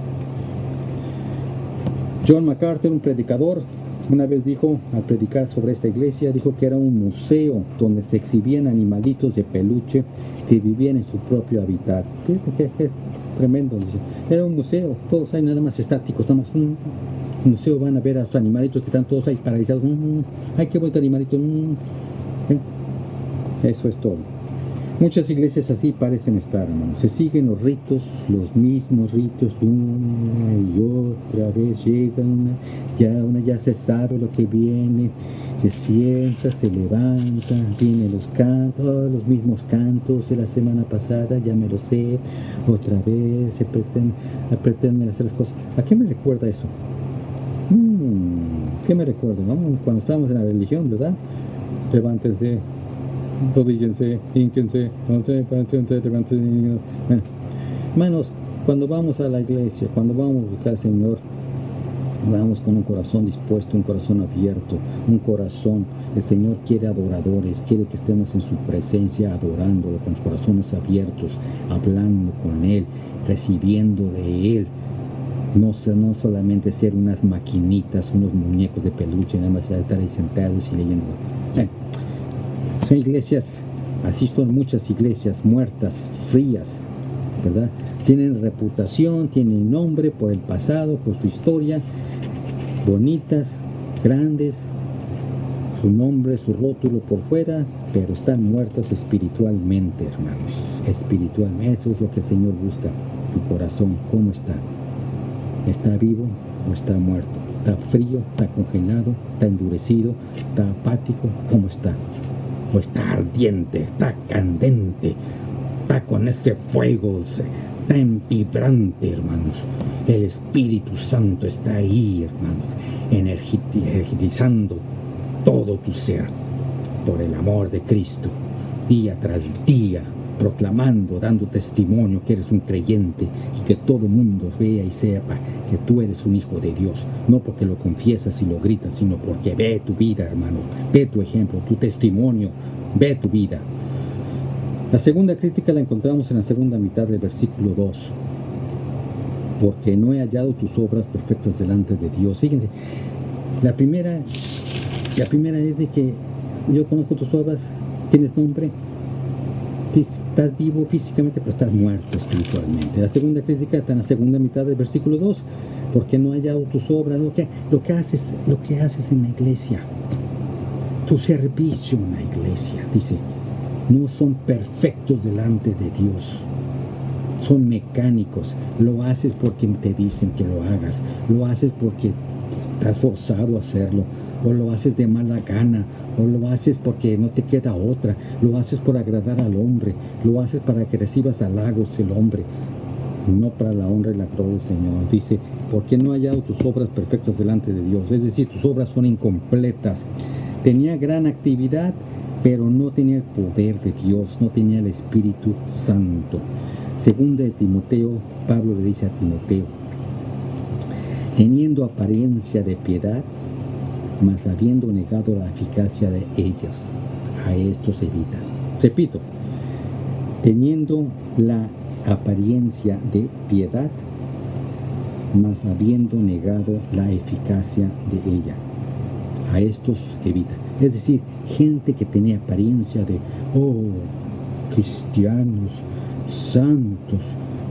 John MacArthur, un predicador, una vez dijo, al predicar sobre esta iglesia, dijo que era un museo donde se exhibían animalitos de peluche que vivían en su propio hábitat. Qué tremendo, dice. Era un museo, todos ahí nada más estáticos, nada más un museo, van a ver a los animalitos que están todos ahí paralizados. Ay, qué bonito animalito. Eso es todo. Muchas iglesias así parecen estar, hermanos. Se siguen los ritos, los mismos ritos, una y otra vez. Llega una ya se sabe lo que viene, se sienta, se levanta, vienen los cantos, los mismos cantos de la semana pasada, ya me lo sé, otra vez se pretenden hacer las cosas. ¿A qué me recuerda eso? ¿Qué me recuerda? ¿No? Cuando estábamos en la religión, ¿verdad? Levántense, rodíllense, hínquense, levántense. Hermanos, cuando vamos a la iglesia, cuando vamos a buscar al Señor, vamos con un corazón dispuesto, un corazón abierto, un corazón. El Señor quiere adoradores, quiere que estemos en su presencia adorándolo con los corazones abiertos, hablando con Él, recibiendo de Él. no solamente ser unas maquinitas, unos muñecos de peluche, nada más estar ahí sentados y leyendo. Son iglesias, así son muchas iglesias muertas, frías, ¿verdad? Tienen reputación, tienen nombre por el pasado, por su historia, bonitas, grandes, su nombre, su rótulo por fuera, pero están muertas espiritualmente, hermanos. Espiritualmente, eso es lo que el Señor busca. Tu corazón, ¿cómo está? ¿Está vivo o está muerto? ¿Está frío? ¿Está congelado? ¿Está endurecido? ¿Está apático? ¿Cómo está? ¿O está ardiente? ¿Está candente? ¿Está con ese fuego? Está vibrante, hermanos. El Espíritu Santo está ahí, hermanos, energizando todo tu ser por el amor de Cristo, día tras día, proclamando, dando testimonio que eres un creyente y que todo el mundo vea y sepa que tú eres un hijo de Dios, no porque lo confiesas y lo gritas, sino porque ve tu vida, hermano, ve tu ejemplo, tu testimonio, ve tu vida. La segunda crítica la encontramos en la segunda mitad del versículo 2. Porque no he hallado tus obras perfectas delante de Dios. Fíjense, la primera es de que yo conozco tus obras, tienes nombre, estás vivo físicamente, pero estás muerto espiritualmente. La segunda crítica está en la segunda mitad del versículo 2. Porque no he hallado tus obras, lo que haces en la iglesia, tu servicio en la iglesia, dice, no son perfectos delante de Dios. Son mecánicos. Lo haces porque te dicen que lo hagas. Lo haces porque estás forzado a hacerlo. O lo haces de mala gana. O lo haces porque no te queda otra. Lo haces por agradar al hombre. Lo haces para que recibas halagos del hombre. No para la honra y la gloria del Señor. Dice, porque no he hallado tus obras perfectas delante de Dios. Es decir, tus obras son incompletas. Tenía gran actividad, pero no tenía el poder de Dios. No tenía el Espíritu Santo. Segunda de Timoteo, Pablo le dice a Timoteo, teniendo apariencia de piedad, mas habiendo negado la eficacia de ellos, a estos evita. Repito, teniendo la apariencia de piedad, mas habiendo negado la eficacia de ella, a estos evita. Es decir, gente que tenía apariencia de, cristianos, santos,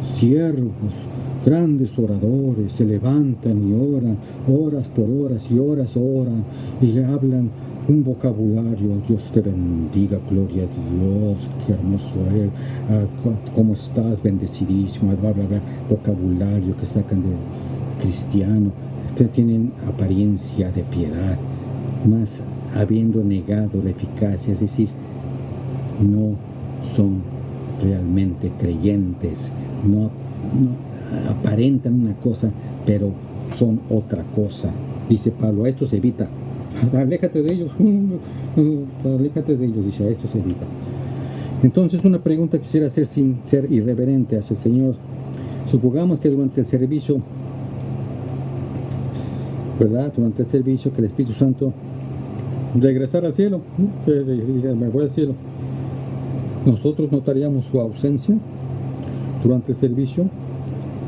siervos, grandes oradores, se levantan y oran, horas por horas y horas oran y hablan un vocabulario, Dios te bendiga, gloria a Dios, qué hermoso es, cómo estás, bendecidísimo, bla, bla, bla, vocabulario que sacan de cristiano. Ustedes tienen apariencia de piedad, mas habiendo negado la eficacia, es decir, no son realmente creyentes, no aparentan una cosa, pero son otra cosa. Dice Pablo, a estos evita, aléjate de ellos, aléjate de ellos, dice, a estos evita. Entonces una pregunta quisiera hacer sin ser irreverente hacia el Señor. Supongamos que durante el servicio, ¿verdad? Durante el servicio que el Espíritu Santo regresara al cielo, me voy al cielo. ¿Nosotros notaríamos su ausencia durante el servicio?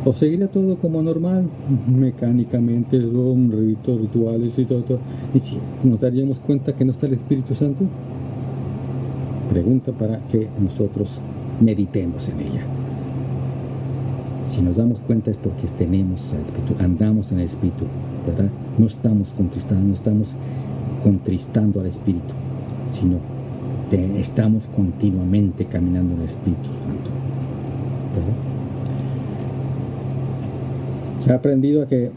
¿O seguiría todo como normal, mecánicamente, ritos, rituales y todo? ¿Y si nos daríamos cuenta que no está el Espíritu Santo? Pregunta para que nosotros meditemos en ella. Si nos damos cuenta es porque tenemos el Espíritu, andamos en el Espíritu, ¿verdad? No estamos contristando al Espíritu, sino estamos continuamente caminando en el Espíritu Santo, ¿verdad? Se ha aprendido a que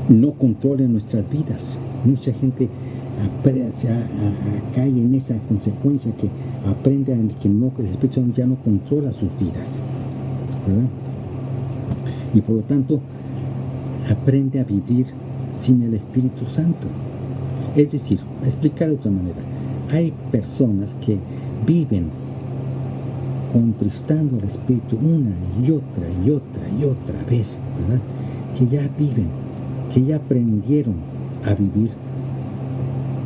no controlen nuestras vidas. Mucha gente cae en esa consecuencia, que aprende a que el Espíritu Santo ya no controla sus vidas, ¿verdad? Y por lo tanto aprende a vivir sin el Espíritu Santo. Es decir, a explicar de otra manera, hay personas que viven contristando al Espíritu una y otra vez, ¿verdad? Que ya viven, que ya aprendieron a vivir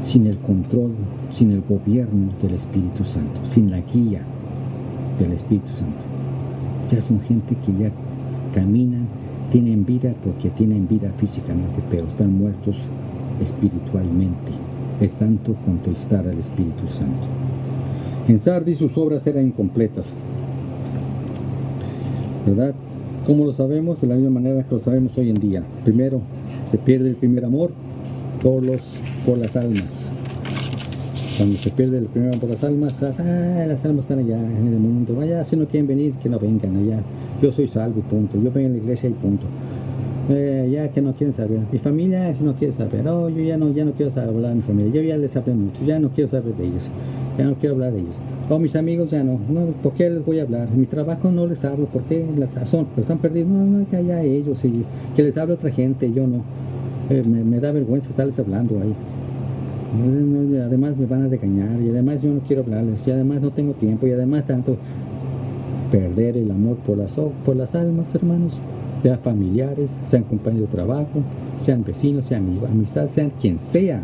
sin el control, sin el gobierno del Espíritu Santo, sin la guía del Espíritu Santo. Ya son gente que ya caminan, tienen vida porque tienen vida físicamente, pero están muertos espiritualmente, de tanto contristar al Espíritu Santo. En Sardis sus obras eran incompletas, ¿verdad? ¿Cómo lo sabemos? De la misma manera que lo sabemos hoy en día. Primero, se pierde el primer amor por las almas. Cuando se pierde el primer amor por las almas están allá en el mundo. Vaya, si no quieren venir, que no vengan allá. Yo soy salvo y punto. Yo vengo a la iglesia y punto. Ya que no quieren saber. Mi familia, si no quiere saber. Oh, yo ya no quiero hablar de mi familia. Yo ya les hablé mucho. Ya no quiero saber de ellos. Ya no quiero hablar de ellos. Oh, mis amigos ya no. ¿Por qué les voy a hablar? Mi trabajo no les hablo. ¿Por qué? Los están perdiendo. No, que allá ellos. Y que les hable otra gente. Yo no. Me da vergüenza estarles hablando ahí. Además me van a regañar. Y además yo no quiero hablarles. Y además no tengo tiempo. Y además tanto. Perder el amor por las almas, hermanos. Sean familiares, sean compañeros de trabajo, sean vecinos, sean amistad, sean quien sea.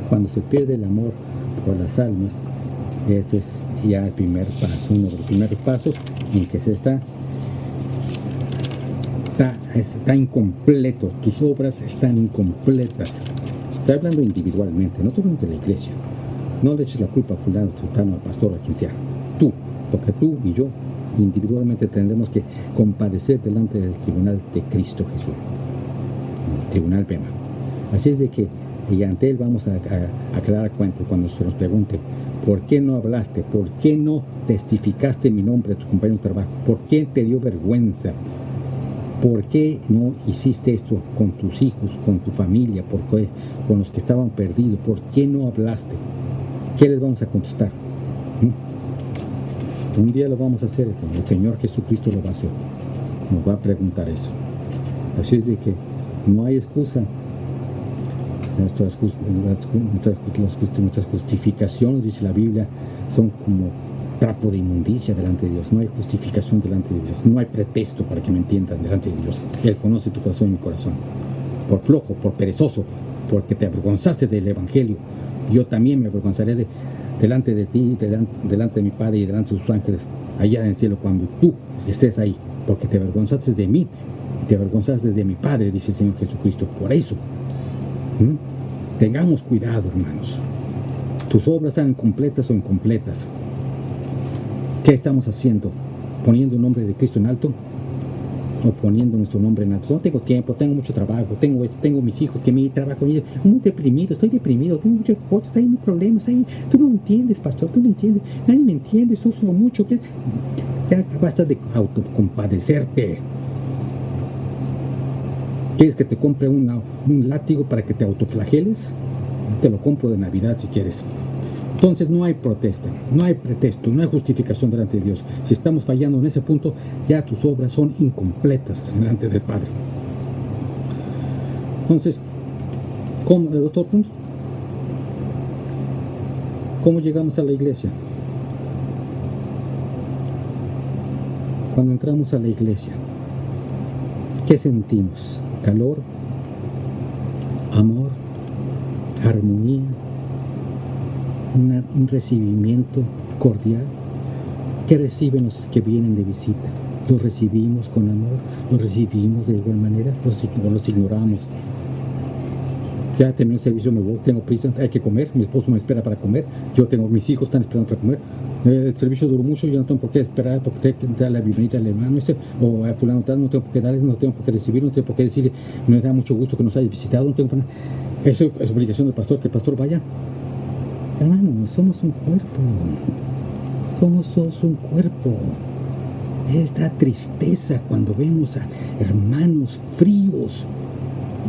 Cuando se pierde el amor por las almas, ese es ya el primer paso, uno de los primeros pasos en que se está incompleto, tus obras están incompletas. Estoy hablando individualmente, no estoy hablando de la iglesia. No le eches la culpa a fulano, sultano, al pastor, a quien sea. Tú, porque tú y yo individualmente tendremos que compadecer delante del tribunal de Cristo Jesús, el tribunal Bema. Así es de que y ante él vamos a aclarar cuentas cuando se nos pregunte ¿por qué no hablaste? ¿Por qué no testificaste mi nombre a tus compañeros de trabajo? ¿Por qué te dio vergüenza? ¿Por qué no hiciste esto con tus hijos, con tu familia, con los que estaban perdidos? ¿Por qué no hablaste? ¿Qué les vamos a contestar? Un día lo vamos a hacer, el Señor Jesucristo lo va a hacer. Nos va a preguntar eso. Así es de que no hay excusa. Nuestras justificaciones, dice la Biblia, son como trapo de inmundicia delante de Dios. No hay justificación delante de Dios. No hay pretexto para que me entiendan delante de Dios. Él conoce tu corazón y mi corazón. Por flojo, por perezoso, porque te avergonzaste del Evangelio. Yo también me avergonzaré delante de ti, delante de mi Padre y delante de sus ángeles, allá en el cielo, cuando tú estés ahí, porque te avergonzaste de mí, te avergonzaste de mi Padre, dice el Señor Jesucristo. Por eso, tengamos cuidado, hermanos. Tus obras sean completas o incompletas. ¿Qué estamos haciendo? ¿Poniendo el nombre de Cristo en alto? ¿O poniendo nuestro nombre en alto? No tengo tiempo, tengo mucho trabajo, tengo mis hijos, que mi trabajo, muy deprimido, estoy deprimido, tengo muchas cosas, hay mis problemas, tú no me entiendes, pastor, tú no entiendes, nadie me entiende, sufro mucho, ya basta de autocompadecerte. ¿Quieres que te compre un látigo para que te autoflageles? Te lo compro de Navidad si quieres. Entonces no hay protesta, no hay pretexto, no hay justificación delante de Dios. Si estamos fallando en ese punto, ya tus obras son incompletas delante del Padre. Entonces, el otro punto, ¿cómo llegamos a la iglesia? Cuando entramos a la iglesia, ¿qué sentimos? Calor, amor, armonía, un recibimiento cordial. ¿Qué reciben los que vienen de visita? ¿Los recibimos con amor? ¿Los recibimos de igual manera? ¿O los ignoramos? Ya terminé el servicio, me voy, tengo prisa, hay que comer, mi esposo me espera para comer, mis hijos están esperando para comer, el servicio duró mucho, yo no tengo por qué esperar, porque tengo que darle la bienvenida al hermano o a fulano tal, no tengo por qué darle, no tengo por qué recibir, no tengo por qué decirle, me da mucho gusto que nos haya visitado, no tengo por nada. Eso es obligación del pastor, que el pastor vaya. Hermano, somos un cuerpo. Somos un cuerpo. Esta tristeza cuando vemos a hermanos fríos,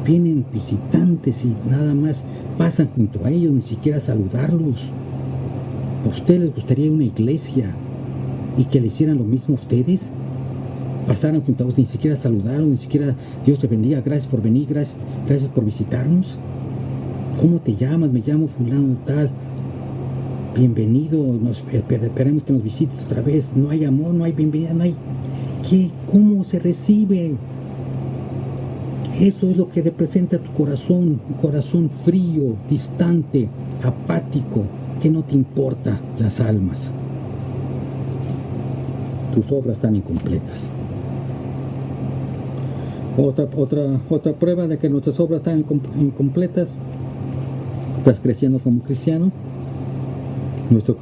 vienen visitantes y nada más pasan junto a ellos, ni siquiera saludarlos. ¿A ustedes les gustaría una iglesia y que le hicieran lo mismo a ustedes? Pasaran junto a ellos, ni siquiera saludaron, ni siquiera Dios te bendiga, gracias por venir, gracias por visitarnos. ¿Cómo te llamas? Me llamo fulano tal. Bienvenido, esperemos que nos visites otra vez. No hay amor, no hay bienvenida, no hay... ¿Cómo se recibe? Eso es lo que representa tu corazón, un corazón frío, distante, apático, que no te importa las almas. tus obras están incompletas. Otra prueba de que nuestras obras están incompletas, estás creciendo como cristiano, nuestro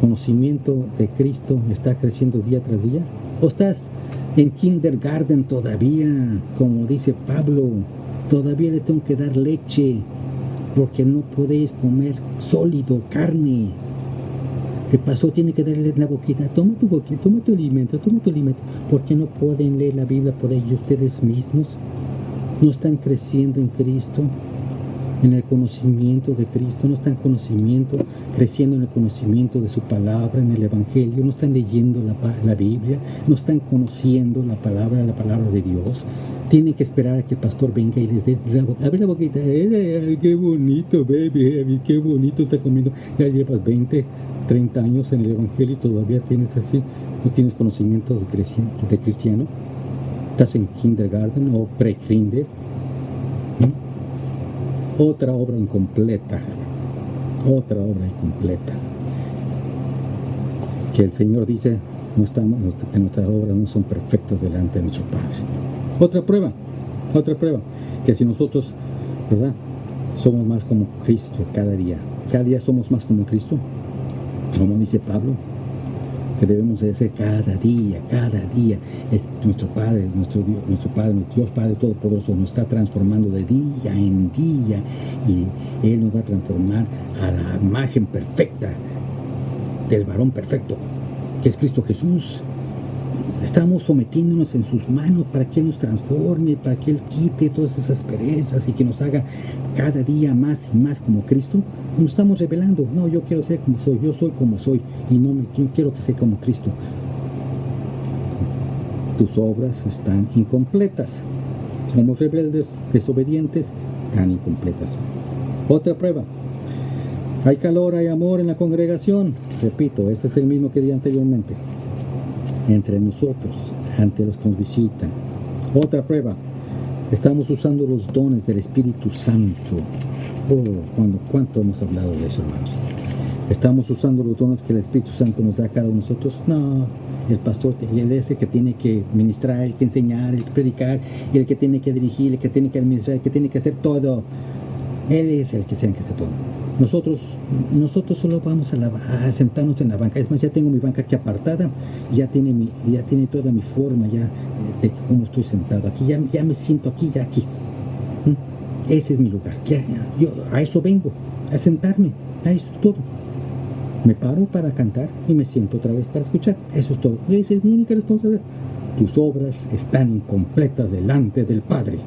conocimiento de Cristo está creciendo día tras día, o estás en kindergarten todavía, como dice Pablo, todavía le tengo que dar leche, porque no podéis comer sólido, carne. ¿Qué pasó? Tiene que darle la boquita, toma tu boquita, toma tu alimento, porque no pueden leer la Biblia por ellos ustedes mismos. No están creciendo en Cristo, en el conocimiento de Cristo, no están creciendo en el conocimiento de su palabra, en el Evangelio, no están leyendo la Biblia, no están conociendo la palabra de Dios. Tienen que esperar a que el pastor venga y les dé abre la boquita. Qué bonito, baby, qué bonito está comiendo. Ya llevas 20, 30 años en el Evangelio y todavía tienes así, no tienes conocimiento de cristiano. Estás en kindergarten o pre-kinder. Otra obra incompleta. Que el Señor dice que nuestras obras no son perfectas delante de nuestro Padre. Otra prueba, que si nosotros, ¿verdad?, somos más como Cristo cada día somos más como Cristo, como dice Pablo, que debemos de ser cada día, nuestro Padre, nuestro Dios Padre Todopoderoso nos está transformando de día en día, y Él nos va a transformar a la imagen perfecta del varón perfecto, que es Cristo Jesús. Estamos sometiéndonos en sus manos para que Él nos transforme, para que Él quite todas esas perezas y que nos haga cada día más y más como Cristo. Nos estamos revelando. No, yo quiero ser como soy, yo soy como soy y yo quiero que sea como Cristo. Tus obras están incompletas. Somos rebeldes, desobedientes, están incompletas. Otra prueba. Hay calor, hay amor en la congregación. Repito, ese es el mismo que di anteriormente. Entre nosotros, ante los que nos visitan. Otra prueba, estamos usando los dones del Espíritu Santo. ¿Cuánto hemos hablado de eso, hermanos? ¿Estamos usando los dones que el Espíritu Santo nos da a cada uno de nosotros? No, el pastor es el que tiene que ministrar, el que enseñar, el que predicar, el que tiene que dirigir, el que tiene que administrar, el que tiene que hacer todo. Él es el que tiene que hacer todo. Nosotros solo vamos a sentarnos en la banca. Es más, ya tengo mi banca aquí apartada, ya tiene toda mi forma ya de cómo estoy sentado aquí, ya me siento aquí, ya aquí. Ese es mi lugar. Yo a eso vengo, a sentarme, a eso es todo. Me paro para cantar y me siento otra vez para escuchar. Eso es todo. Esa es mi única responsabilidad. Tus obras están incompletas delante del Padre.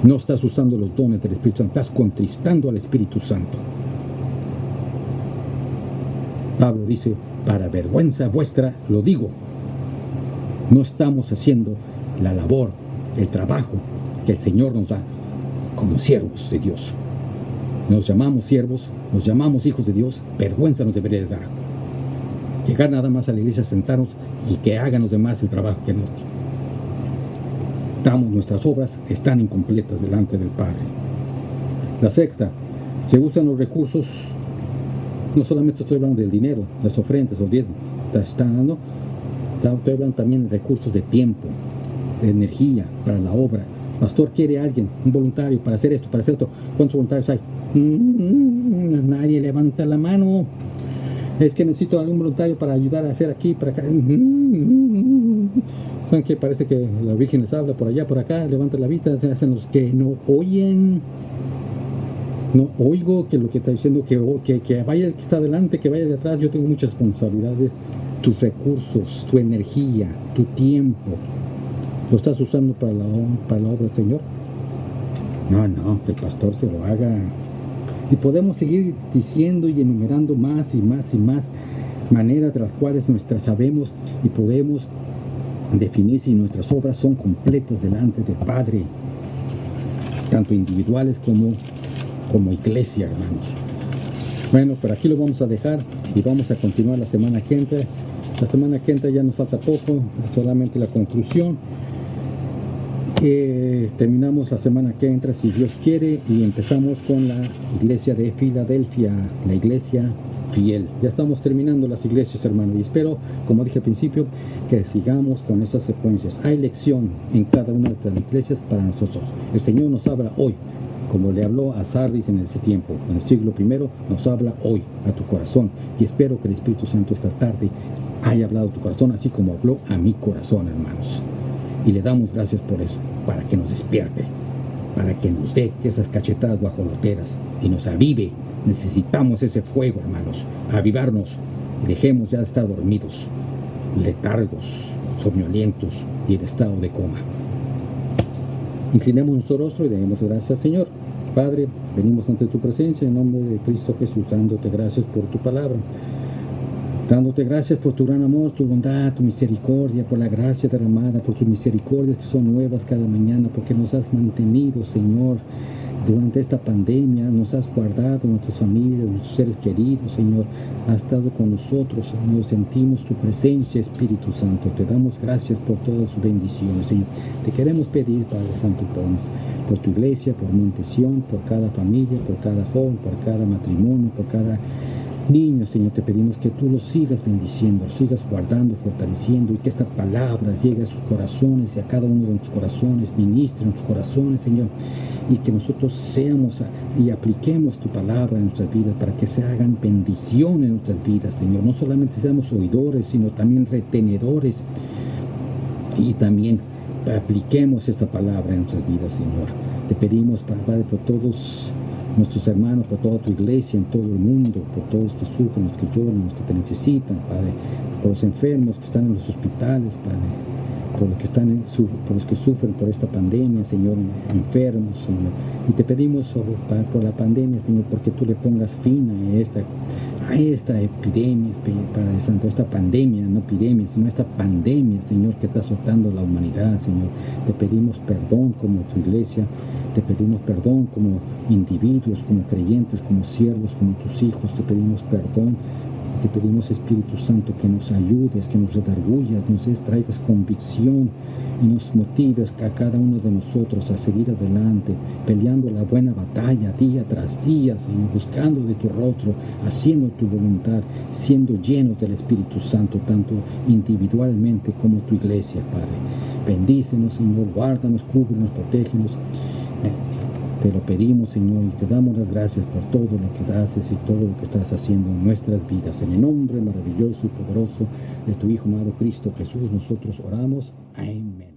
No estás usando los dones del Espíritu Santo, estás contristando al Espíritu Santo. Pablo dice, para vergüenza vuestra lo digo. No estamos haciendo la labor, el trabajo que el Señor nos da como siervos de Dios. Nos llamamos siervos, nos llamamos hijos de Dios, vergüenza nos debería dar. Llegar nada más a la iglesia, sentarnos y que hagan los demás el trabajo que nosotros. Nuestras obras están incompletas delante del Padre. La sexta, se usan los recursos, no solamente estoy hablando del dinero, las ofrendas o diezmos, estoy hablando también de recursos de tiempo, de energía para la obra. Pastor quiere a alguien, un voluntario para hacer esto, para hacer esto. ¿Cuántos voluntarios hay? Nadie levanta la mano. Es que necesito algún voluntario para ayudar a hacer aquí, para acá. ¿Saben qué? Parece que la Virgen les habla por allá, por acá, levanta la vista, se hacen los que no oyen. No oigo que lo que está diciendo, que vaya el que está adelante, que vaya de atrás. Yo tengo muchas responsabilidades. Tus recursos, tu energía, tu tiempo, ¿lo estás usando para la obra del Señor? No, que el pastor se lo haga. Y podemos seguir diciendo y enumerando más y más y más maneras de las cuales sabemos y podemos definir si nuestras obras son completas delante del Padre, tanto individuales como iglesia, hermanos. Bueno, por aquí lo vamos a dejar y vamos a continuar la semana que entra. La semana que entra ya nos falta poco, solamente la conclusión. Terminamos la semana que entra, si Dios quiere, y empezamos con la iglesia de Filadelfia, la iglesia fiel. Ya estamos terminando las iglesias, hermano, y espero, como dije al principio, que sigamos con esas secuencias. Hay lección en cada una de estas iglesias para nosotros. El Señor nos habla hoy, como le habló a Sardis en ese tiempo, en el siglo I, nos habla hoy a tu corazón, y espero que el Espíritu Santo esta tarde haya hablado a tu corazón, así como habló a mi corazón, hermanos. Y le damos gracias por eso, para que nos despierte, para que nos dé esas cachetadas guajoloteras y nos avive. Necesitamos ese fuego, hermanos, avivarnos. Dejemos ya de estar dormidos, letargos, somnolientos y en estado de coma. Inclinemos nuestro rostro y demos gracias al Señor. Padre, venimos ante tu presencia en nombre de Cristo Jesús, dándote gracias por tu palabra. Dándote gracias por tu gran amor, tu bondad, tu misericordia, por la gracia derramada, por tus misericordias que son nuevas cada mañana, porque nos has mantenido, Señor, durante esta pandemia, nos has guardado, nuestras familias, nuestros seres queridos, Señor, has estado con nosotros, Señor, sentimos tu presencia, Espíritu Santo, te damos gracias por todas sus bendiciones, Señor. Te queremos pedir, Padre Santo, por tu iglesia, por Montesión, por cada familia, por cada joven, por cada matrimonio, por cada niños, Señor, te pedimos que tú los sigas bendiciendo, los sigas guardando, fortaleciendo, y que esta palabra llegue a sus corazones y a cada uno de nuestros corazones, ministre en nuestros corazones, Señor, y que nosotros seamos y apliquemos tu palabra en nuestras vidas para que se hagan bendición en nuestras vidas, Señor. No solamente seamos oidores, sino también retenedores, y también apliquemos esta palabra en nuestras vidas, Señor. Te pedimos, Padre, por todos nuestros hermanos, por toda tu iglesia en todo el mundo, por todos los que sufren, los que lloran, los que te necesitan, Padre, por los enfermos que están en los hospitales, Padre, por los que sufren por esta pandemia, Señor, enfermos, Señor. Y te pedimos por la pandemia, Señor, porque tú le pongas fin a esta epidemia, Padre Santo, esta pandemia, no epidemia, sino esta pandemia, Señor, que está azotando la humanidad, Señor. Te pedimos perdón como tu iglesia, te pedimos perdón como individuos, como creyentes, como siervos, como tus hijos, te pedimos perdón. Te pedimos, Espíritu Santo, que nos ayudes, que nos redargullas, nos traigas convicción y nos motives a cada uno de nosotros a seguir adelante, peleando la buena batalla día tras día, Señor, buscando de tu rostro, haciendo tu voluntad, siendo llenos del Espíritu Santo, tanto individualmente como tu iglesia, Padre. Bendícenos, Señor, guárdanos, cúbrenos, protégenos. Te lo pedimos, Señor, y te damos las gracias por todo lo que haces y todo lo que estás haciendo en nuestras vidas. En el nombre maravilloso y poderoso de tu Hijo amado Cristo Jesús, nosotros oramos. Amén.